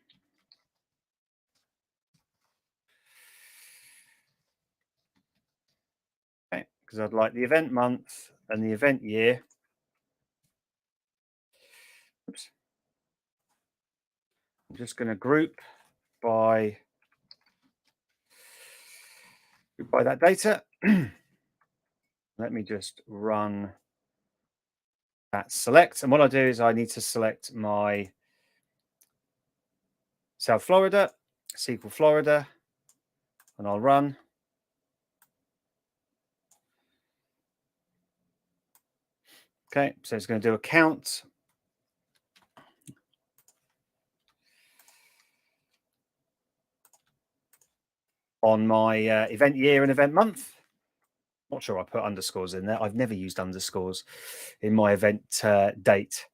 because I'd like the event month and the event year. Oops. I'm just going to group by that data. Let me just run that select. And what I do is I need to select my South Florida, SQL Florida, and I'll run. Okay, so it's going to do a count on my event year and event month. Not sure I put underscores in there. I've never used underscores in my event date.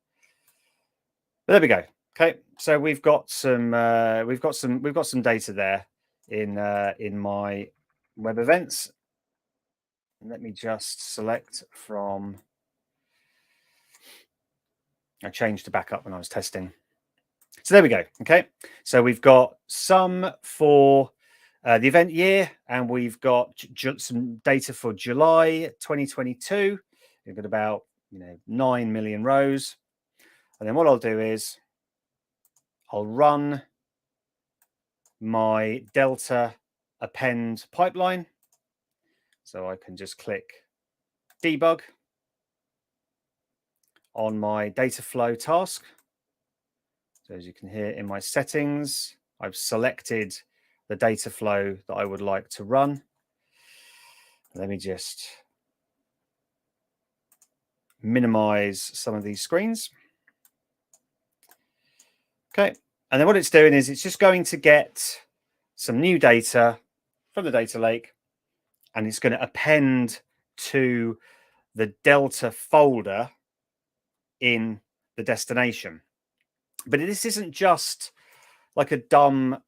But there we go. Okay, so we've got some data there in my web events. Let me just select from. I changed to backup when I was testing. So there we go. Okay, so we've got some for the event year, and we've got some data for July 2022. We've got about 9 million rows, and then what I'll do is I'll run my Delta append pipeline. So I can just click debug on my data flow task. So as you can hear in my settings, I've selected the data flow that I would like to run. Let me just minimize some of these screens. Okay, and then what it's doing is it's just going to get some new data from the data lake, and it's going to append to the Delta folder in the destination. But this isn't just like a dumb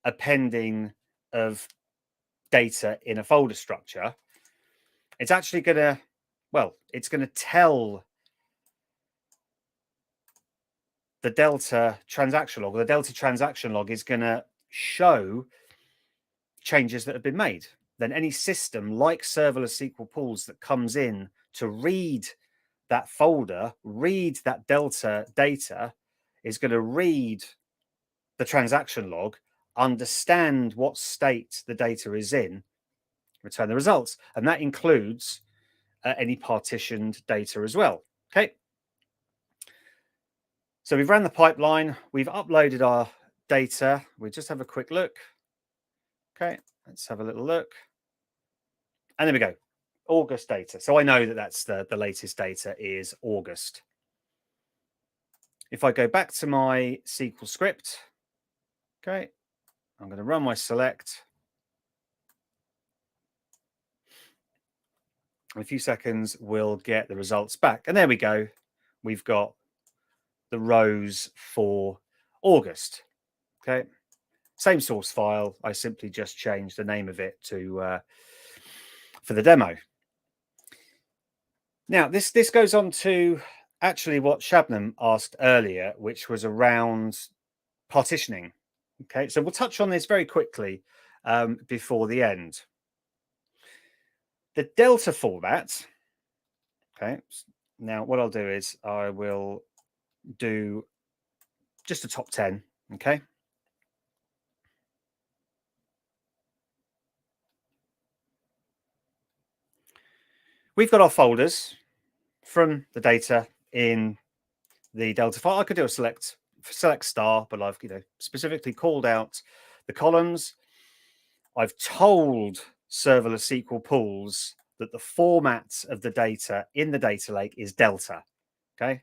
appending of data in a folder structure. It's actually going to, it's going to tell the Delta transaction log. The Delta transaction log is going to show changes that have been made. Then any system like Serverless SQL Pools that comes in to read that folder, read that Delta data, is going to read the transaction log, understand what state the data is in, return the results. And that includes any partitioned data as well. Okay. So we've ran the pipeline. We've uploaded our data. We just have a quick look. Okay, let's have a little look. And there we go. August data. So I know that that's the latest data is August. If I go back to my SQL script, okay, I'm going to run my select. In a few seconds, we'll get the results back. And there we go. We've got the rows for August. Okay, same source file. I simply just changed the name of it to for the demo. Now, this goes on to actually what Shabnam asked earlier, which was around partitioning. Okay, so we'll touch on this very quickly before the end. The Delta format. Okay, now what I'll do is I will do just a top 10. Okay. We've got our folders from the data in the Delta file. I could do a select star, but I've specifically called out the columns. I've told Serverless SQL Pools that the format of the data in the data lake is Delta. Okay,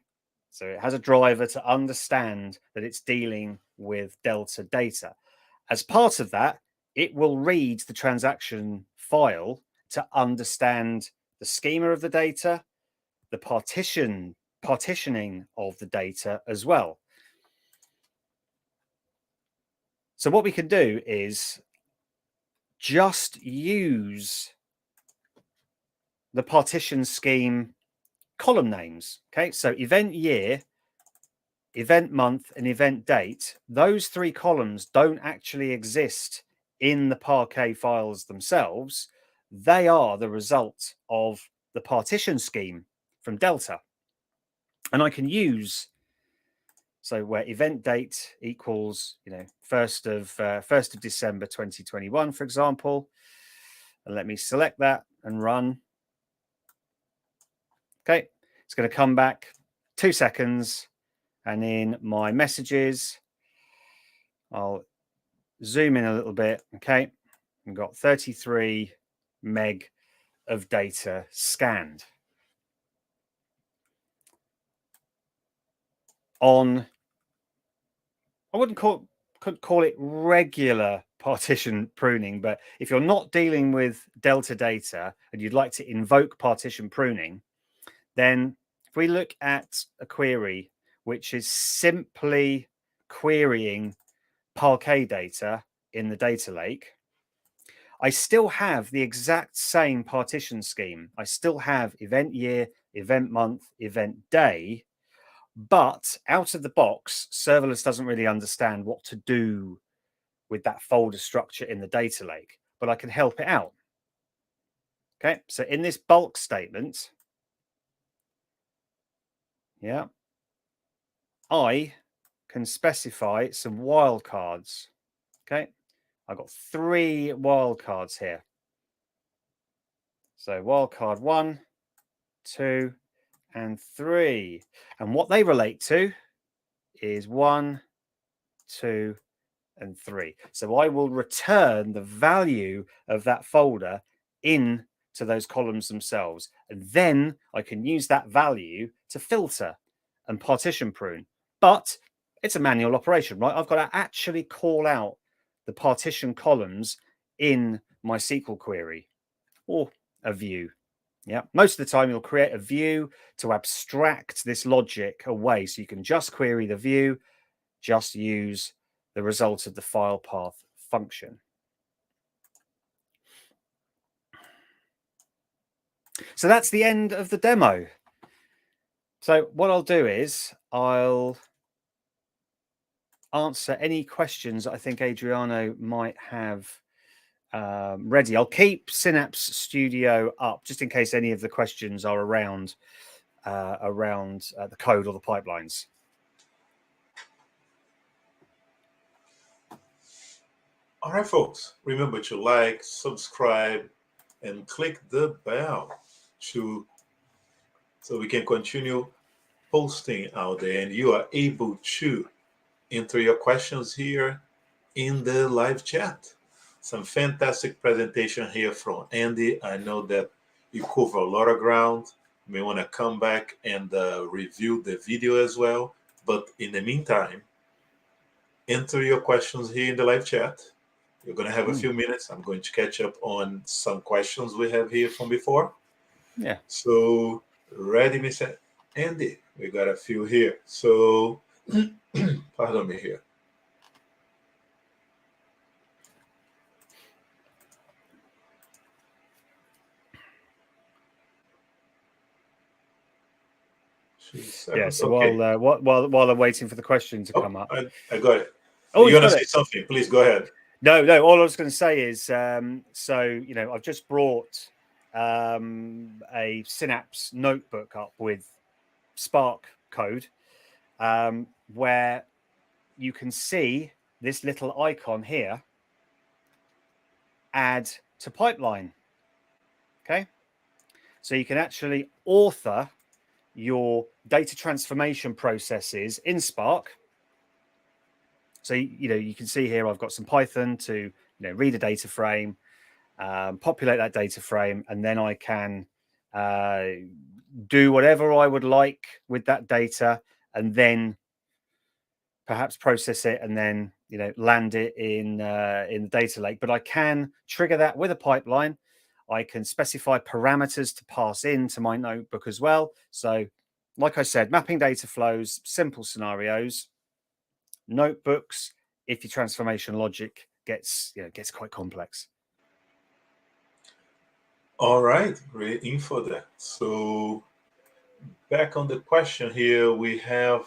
so it has a driver to understand that it's dealing with Delta data. As part of that, it will read the transaction file to understand the schema of the data, the partitioning of the data as well. So what we can do is just use the partition scheme column names. Okay, so event year, event month, and event date, those three columns don't actually exist in the Parquet files themselves. They are the result of the partition scheme from Delta. And I can use, so where event date equals, 1st of December 2021, for example, and let me select that and run. Okay, it's going to come back 2 seconds, and in my messages, I'll zoom in a little bit. Okay, we've got 33 meg of data scanned. On, I couldn't call it regular partition pruning, but if you're not dealing with Delta data and you'd like to invoke partition pruning, then if we look at a query which is simply querying Parquet data in the data lake, I still have the exact same partition scheme. I still have event year, event month, event day, but out of the box, Serverless doesn't really understand what to do with that folder structure in the data lake, but I can help it out. Okay, so in this bulk statement, I can specify some wildcards. Okay, I've got 3 wildcards here. So wildcard 1, 2, and 3. And what they relate to is 1, 2, and 3. So I will return the value of that folder in to those columns themselves. And then I can use that value to filter and partition prune. But it's a manual operation, right? I've got to actually call out the partition columns in my SQL query or a view. Yeah, most of the time you'll create a view to abstract this logic away, so you can just query the view, just use the result of the file path function. So that's the end of the demo. So what I'll do is I'll answer any questions I think Adriano might have ready. I'll keep Synapse Studio up just in case any of the questions are around the code or the pipelines. All right, folks, remember to like, subscribe, and click the bell so we can continue posting out there, and you are able to enter your questions here in the live chat. Some fantastic presentation here from Andy. I know that you cover a lot of ground. You may want to come back and review the video as well. But in the meantime, enter your questions here in the live chat. You're going to have a few minutes. I'm going to catch up on some questions we have here from before. Yeah. So, ready, Mr. Andy? We got a few here. So, pardon me here. Yeah, so okay. while I'm waiting for the question to come up. I got it. Oh, you want to say something? Please go ahead. No. All I was going to say is, so I've just brought a Synapse notebook up with Spark code, where you can see this little icon here, add to pipeline. Okay, so you can actually author your data transformation processes in Spark. So, you can see here, I've got some Python to, read a data frame, populate that data frame, and then I can do whatever I would like with that data, and then perhaps process it and then land it in the data lake, but I can trigger that with a pipeline. I can specify parameters to pass into my notebook as well. So, like I said, mapping data flows, simple scenarios, notebooks. If your transformation logic gets quite complex. All right, great info there. So back on the question here, we have.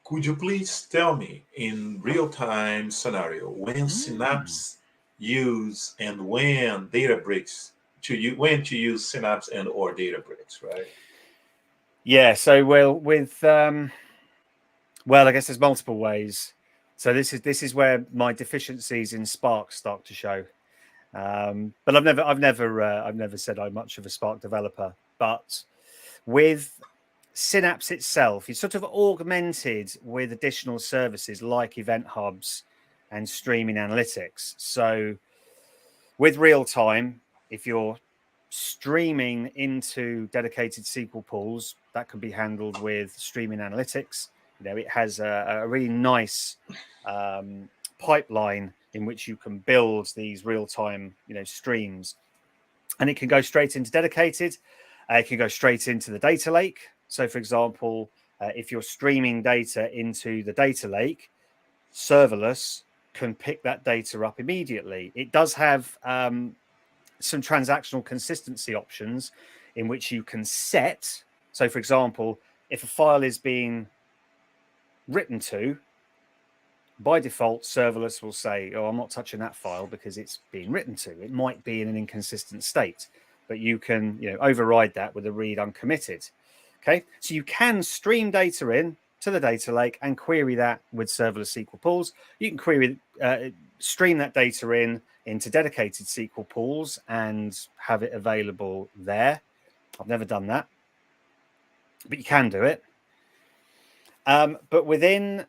Could you please tell me in real-time scenario when Synapse use and when Databricks when to use Synapse and or Databricks, right? Yeah. So with I guess there's multiple ways. So this is where my deficiencies in Spark start to show. But I've never said I'm much of a Spark developer. But with Synapse itself, it's sort of augmented with additional services like event hubs and streaming analytics. So with real time, if you're streaming into dedicated SQL pools, that can be handled with streaming analytics. It has a really nice pipeline in which you can build these real-time streams, and it can go straight into dedicated. It can go straight into the data lake. So, for example, if you're streaming data into the data lake, serverless can pick that data up immediately. It does have some transactional consistency options in which you can set. So, for example, if a file is being written to, by default, serverless will say, oh, I'm not touching that file because it's being written to. It might be in an inconsistent state, but you can override that with a read uncommitted. Okay, so you can stream data in to the data lake and query that with serverless SQL pools. You can stream that data into dedicated SQL pools and have it available there. I've never done that, but you can do it. But within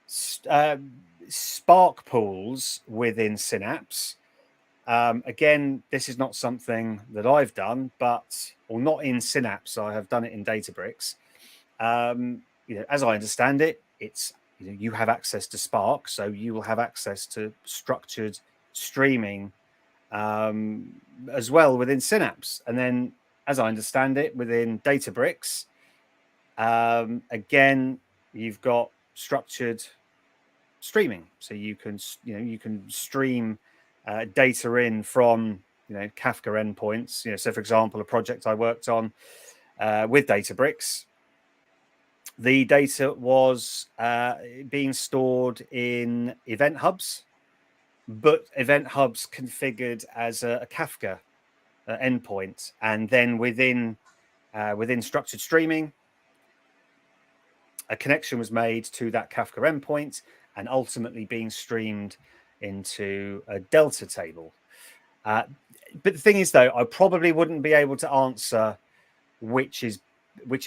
Spark pools within Synapse, again, this is not something that I've done, or not in Synapse. I have done it in Databricks. As I understand it, it's you have access to Spark, so you will have access to structured streaming as well within Synapse. And then, as I understand it, within Databricks, again, you've got structured streaming, so you can stream data in from Kafka endpoints. So for example, a project I worked on with Databricks, the data was being stored in event hubs, but event hubs configured as a Kafka endpoint, and then within structured streaming, a connection was made to that Kafka endpoint and ultimately being streamed into a Delta table. But the thing is, though, I probably wouldn't be able to answer which is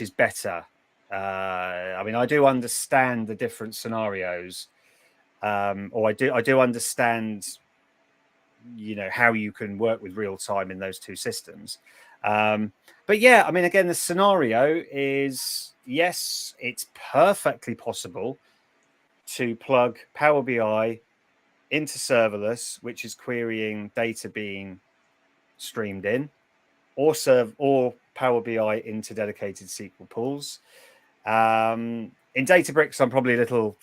better. I mean, I do understand the different scenarios, or I do understand, how you can work with real time in those two systems. But yeah, I mean, again, the scenario is, yes, it's perfectly possible to plug Power BI into serverless, which is querying data being streamed in, or Power BI into dedicated SQL pools. In Databricks, I'm probably a little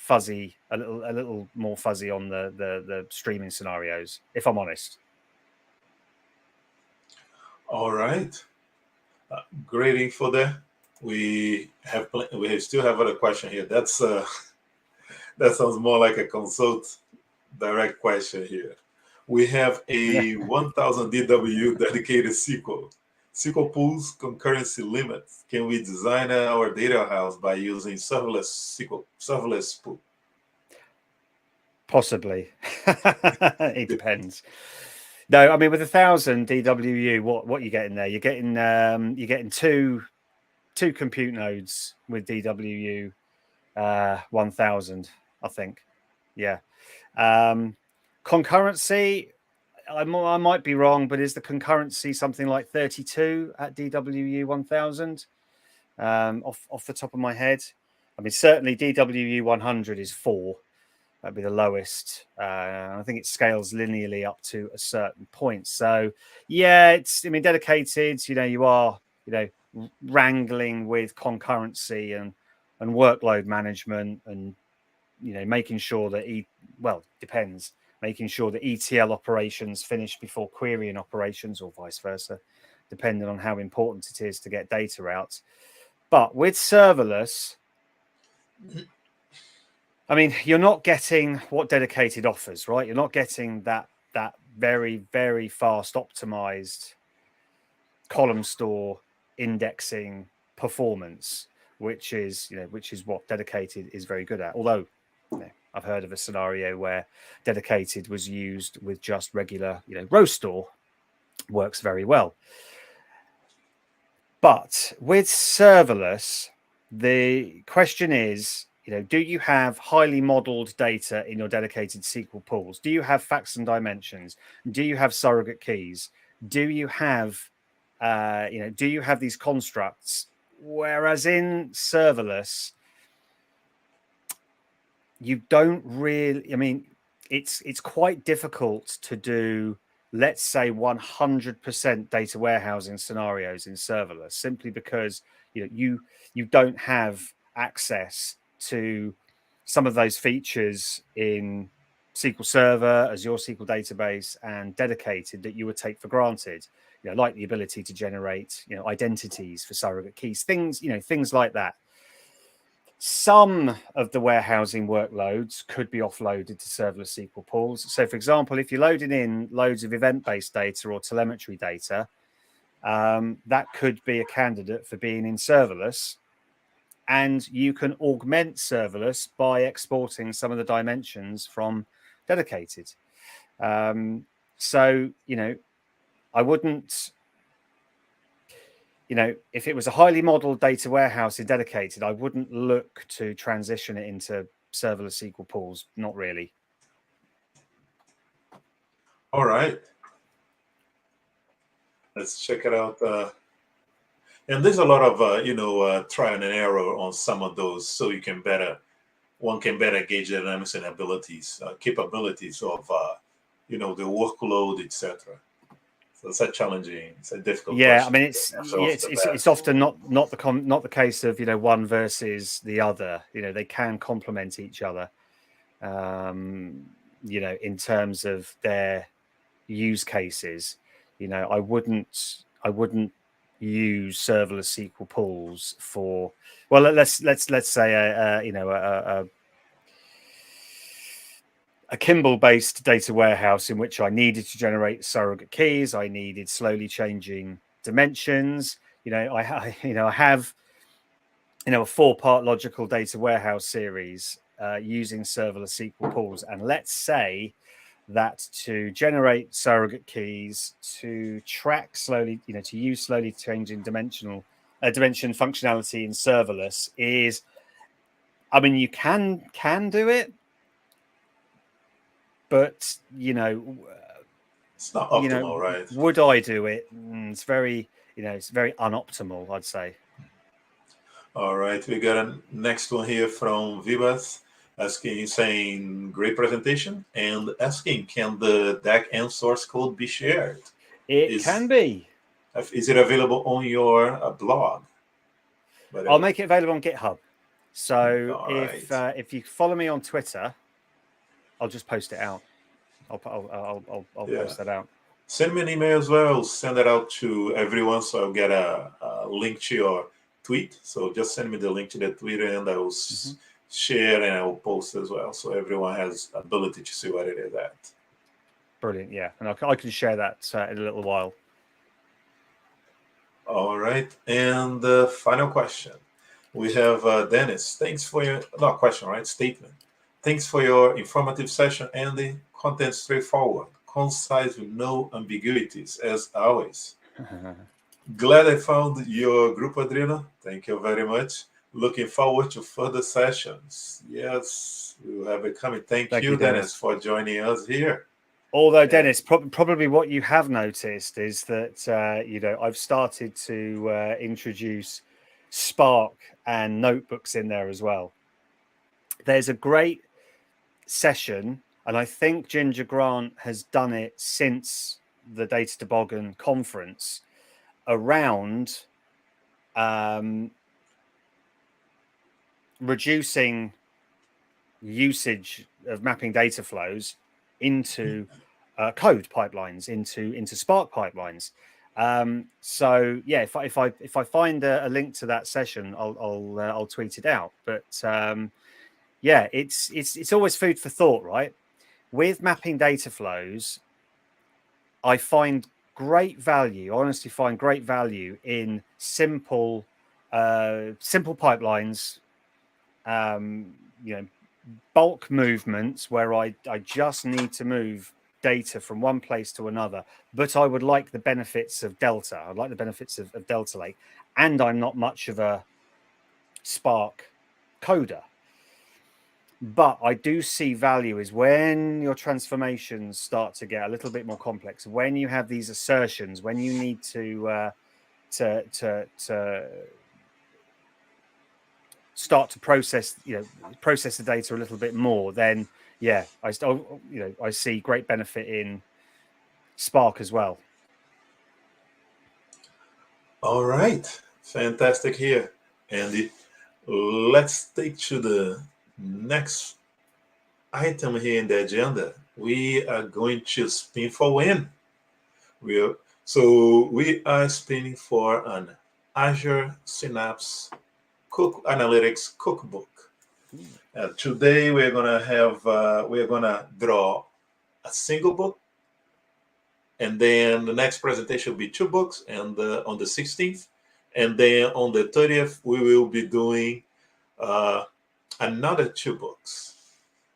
more fuzzy on the streaming scenarios, if I'm honest. All right, great info there. We still have other question here. That sounds more like a consult direct question here. We have a 1000 DW dedicated SQL pools concurrency limits. Can we design our data house by using serverless pool? Possibly. It depends. No, I mean, with 1000 DWU, what you getting there? You're getting two compute nodes with DWU 1000, I think. Yeah. Concurrency, I might be wrong, but is the concurrency something like 32 at DWU 1000? Off the top of my head. I mean, certainly DWU 100 is 4. That'd be the lowest. I think it scales linearly up to a certain point. So, yeah, it's, I mean, dedicated, you are, wrangling with concurrency and workload management and, making sure that, depends, making sure that ETL operations finish before querying operations or vice versa, depending on how important it is to get data out. But with serverless, I mean, you're not getting what dedicated offers, right? You're not getting that very, very fast optimized column store indexing performance, which is what dedicated is very good at. Although I've heard of a scenario where dedicated was used with just regular, row store, works very well. But with serverless, the question is, do you have highly modeled data in your dedicated SQL pools? Do you have facts and dimensions? Do you have surrogate keys? Do you have, do you have these constructs? Whereas in serverless, you don't really. I mean, it's quite difficult to do, let's say, 100% data warehousing scenarios in serverless, simply because you don't have access to some of those features in SQL Server, Azure SQL Database, and dedicated that you would take for granted. Like the ability to generate identities for surrogate keys, things like that. Some of the warehousing workloads could be offloaded to serverless SQL pools. So, for example, if you're loading in loads of event-based data or telemetry data, that could be a candidate for being in serverless. And you can augment serverless by exporting some of the dimensions from dedicated. So, I wouldn't... if it was a highly modeled data warehouse in dedicated, I wouldn't look to transition it into serverless SQL pools. Not really. All right. Let's check it out. And there's a lot of, trial and error on some of those, so one can better gauge the dynamics and capabilities of, the workload, etc. So it's a difficult question. I mean, it's often not the case of one versus the other. They can complement each other. In terms of their use cases. I wouldn't use serverless SQL pools for. Well, let's say a Kimball-based data warehouse in which I needed to generate surrogate keys. I needed slowly changing dimensions. I have a 4-part logical data warehouse series using serverless SQL pools. And let's say that to generate surrogate keys, to track slowly, to use slowly changing dimension functionality in serverless is, I mean, you can do it, but it's not optimal, right? Would I do it? It's very, it's very unoptimal, I'd say. All right, we got a next one here from Vivas saying great presentation, and asking, can the DAC and source code be shared? It can be. Is it available on your blog? I'll make it available on GitHub. So if you follow me on Twitter, I'll just post it out. I'll post that out. Send me an email as well. Send it out to everyone, so I'll get a link to your tweet. So just send me the link to the Twitter, and I will share, and I will post as well, so everyone has ability to see what it is at. Brilliant, yeah, and I can share that in a little while. All right, and the final question. We have Dennis. Thanks for your statement. Thanks for your informative session, Andy. Content straightforward, concise, with no ambiguities, as always. Glad I found your group, Adriana. Thank you very much. Looking forward to further sessions. Yes, we will have it coming. Thank you, Dennis, for joining us here. Although, Dennis, probably what you have noticed is that I've started to introduce Spark and notebooks in there as well. There's a great session, and I think Ginger Grant has done it since the Data Toboggan conference, around reducing usage of mapping data flows into code pipelines, into Spark pipelines. So yeah, if I find a link to that session, I'll tweet it out. But yeah, it's always food for thought, right? With mapping data flows, I find great value. I honestly find great value in simple pipelines. Bulk movements where I just need to move data from one place to another, but I would like the benefits of Delta. I'd like the benefits of Delta Lake, and I'm not much of a Spark coder. But I do see value is when your transformations start to get a little bit more complex, when you have these assertions, when you need to start to process the data a little bit more, then yeah, I see great benefit in Spark as well. All right, fantastic here, Andy. Let's take to the next item here in the agenda. We are going to spin for win. We are spinning for an Azure Synapse Analytics cookbook. And today we're gonna draw a single book, and then the next presentation will be 2 books, and on the 16th, and then on the 30th we will be doing another 2 books.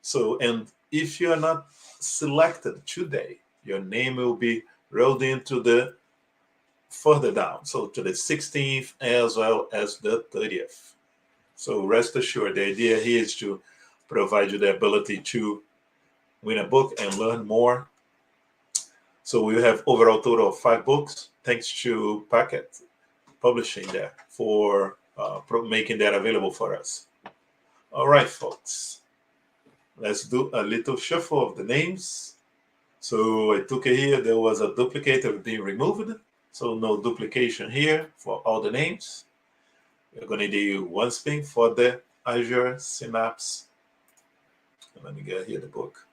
So, and if you are not selected today, your name will be rolled into the further down, so to the 16th as well as the 30th. So rest assured, the idea here is to provide you the ability to win a book and learn more. So we have overall total of 5 books, thanks to Packet Publishing there for making that available for us. All right, folks, let's do a little shuffle of the names. So I took it here, there was a duplicator being removed, so no duplication here for all the names. We're going to do 1 spin for the Azure Synapse. Let me get here the book.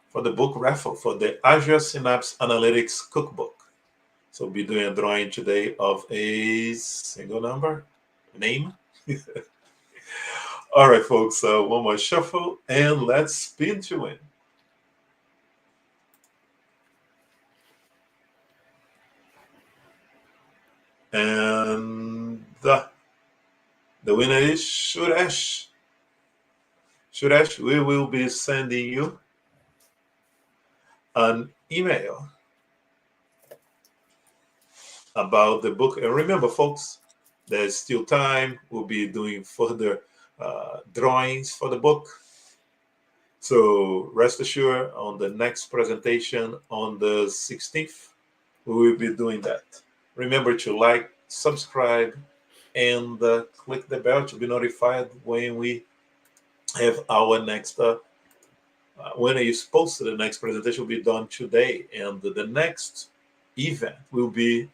For the book raffle, for the Azure Synapse Analytics Cookbook. So we'll be doing a drawing today of a single name. All right, folks, one more shuffle, and let's spin to win. And the winner is Suresh. Suresh, we will be sending you an email about the book. And remember, folks, there's still time. We'll be doing further drawings for the book. So rest assured, on the next presentation on the 16th, we will be doing that. Remember to like, subscribe, and click the bell to be notified when we have our next when it's posted. The next presentation will be done today, and the next event will be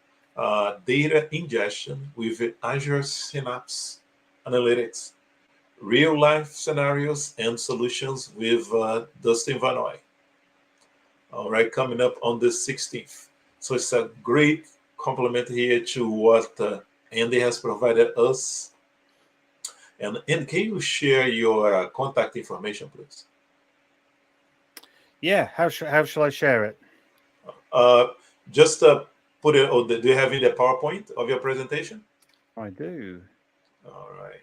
data ingestion with Azure Synapse Analytics, real life scenarios and solutions with Dustin Vanoy. All right, coming up on the 16th. So it's a great complement here to what Andy has provided us. And can you share your contact information, please? Yeah, how shall I share it? Just put it on do you have in the PowerPoint of your presentation? I do. All right.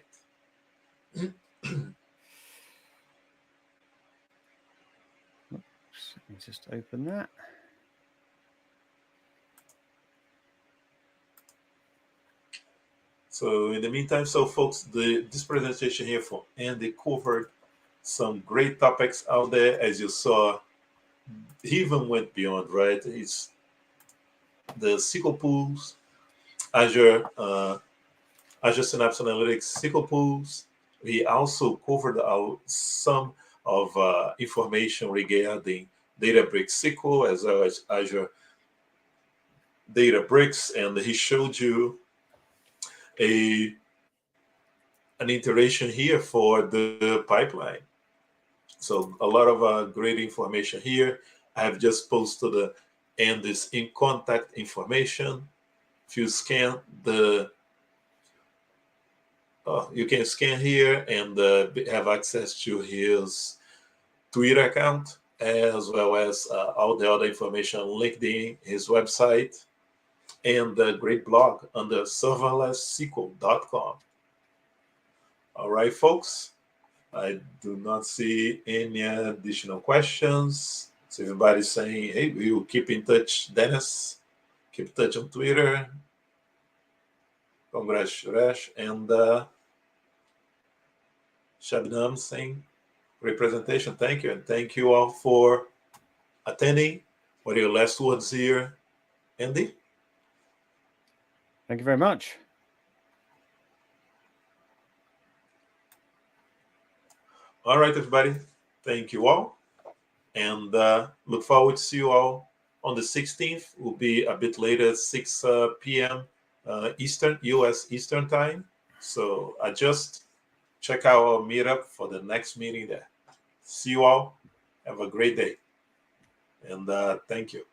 Oops, let me just open that. So in the meantime, so folks, this presentation here for Andy covered some great topics out there. As you saw, he even went beyond, right? It's the SQL pools, Azure Synapse Analytics SQL Pools. We also covered some of information regarding Databricks SQL as well as Azure Databricks, and he showed you an iteration here for the pipeline. So a lot of great information here. I have just posted and this in contact information. If you scan you can scan here and have access to his Twitter account, as well as all the other information linked in his website and the great blog under serverlesssql.com. All right, folks. I do not see any additional questions. So everybody's saying, hey, we will keep in touch, Dennis. Keep in touch on Twitter. Congrats, Suresh. And Shabnam saying, great presentation. Thank you. And thank you all for attending. What are your last words here, Andy? Thank you very much. All right, everybody. Thank you all. And look forward to see you all on the 16th. Will be a bit later, 6 p.m. Eastern, US Eastern time. So just check out our meetup for the next meeting there. See you all. Have a great day. And thank you.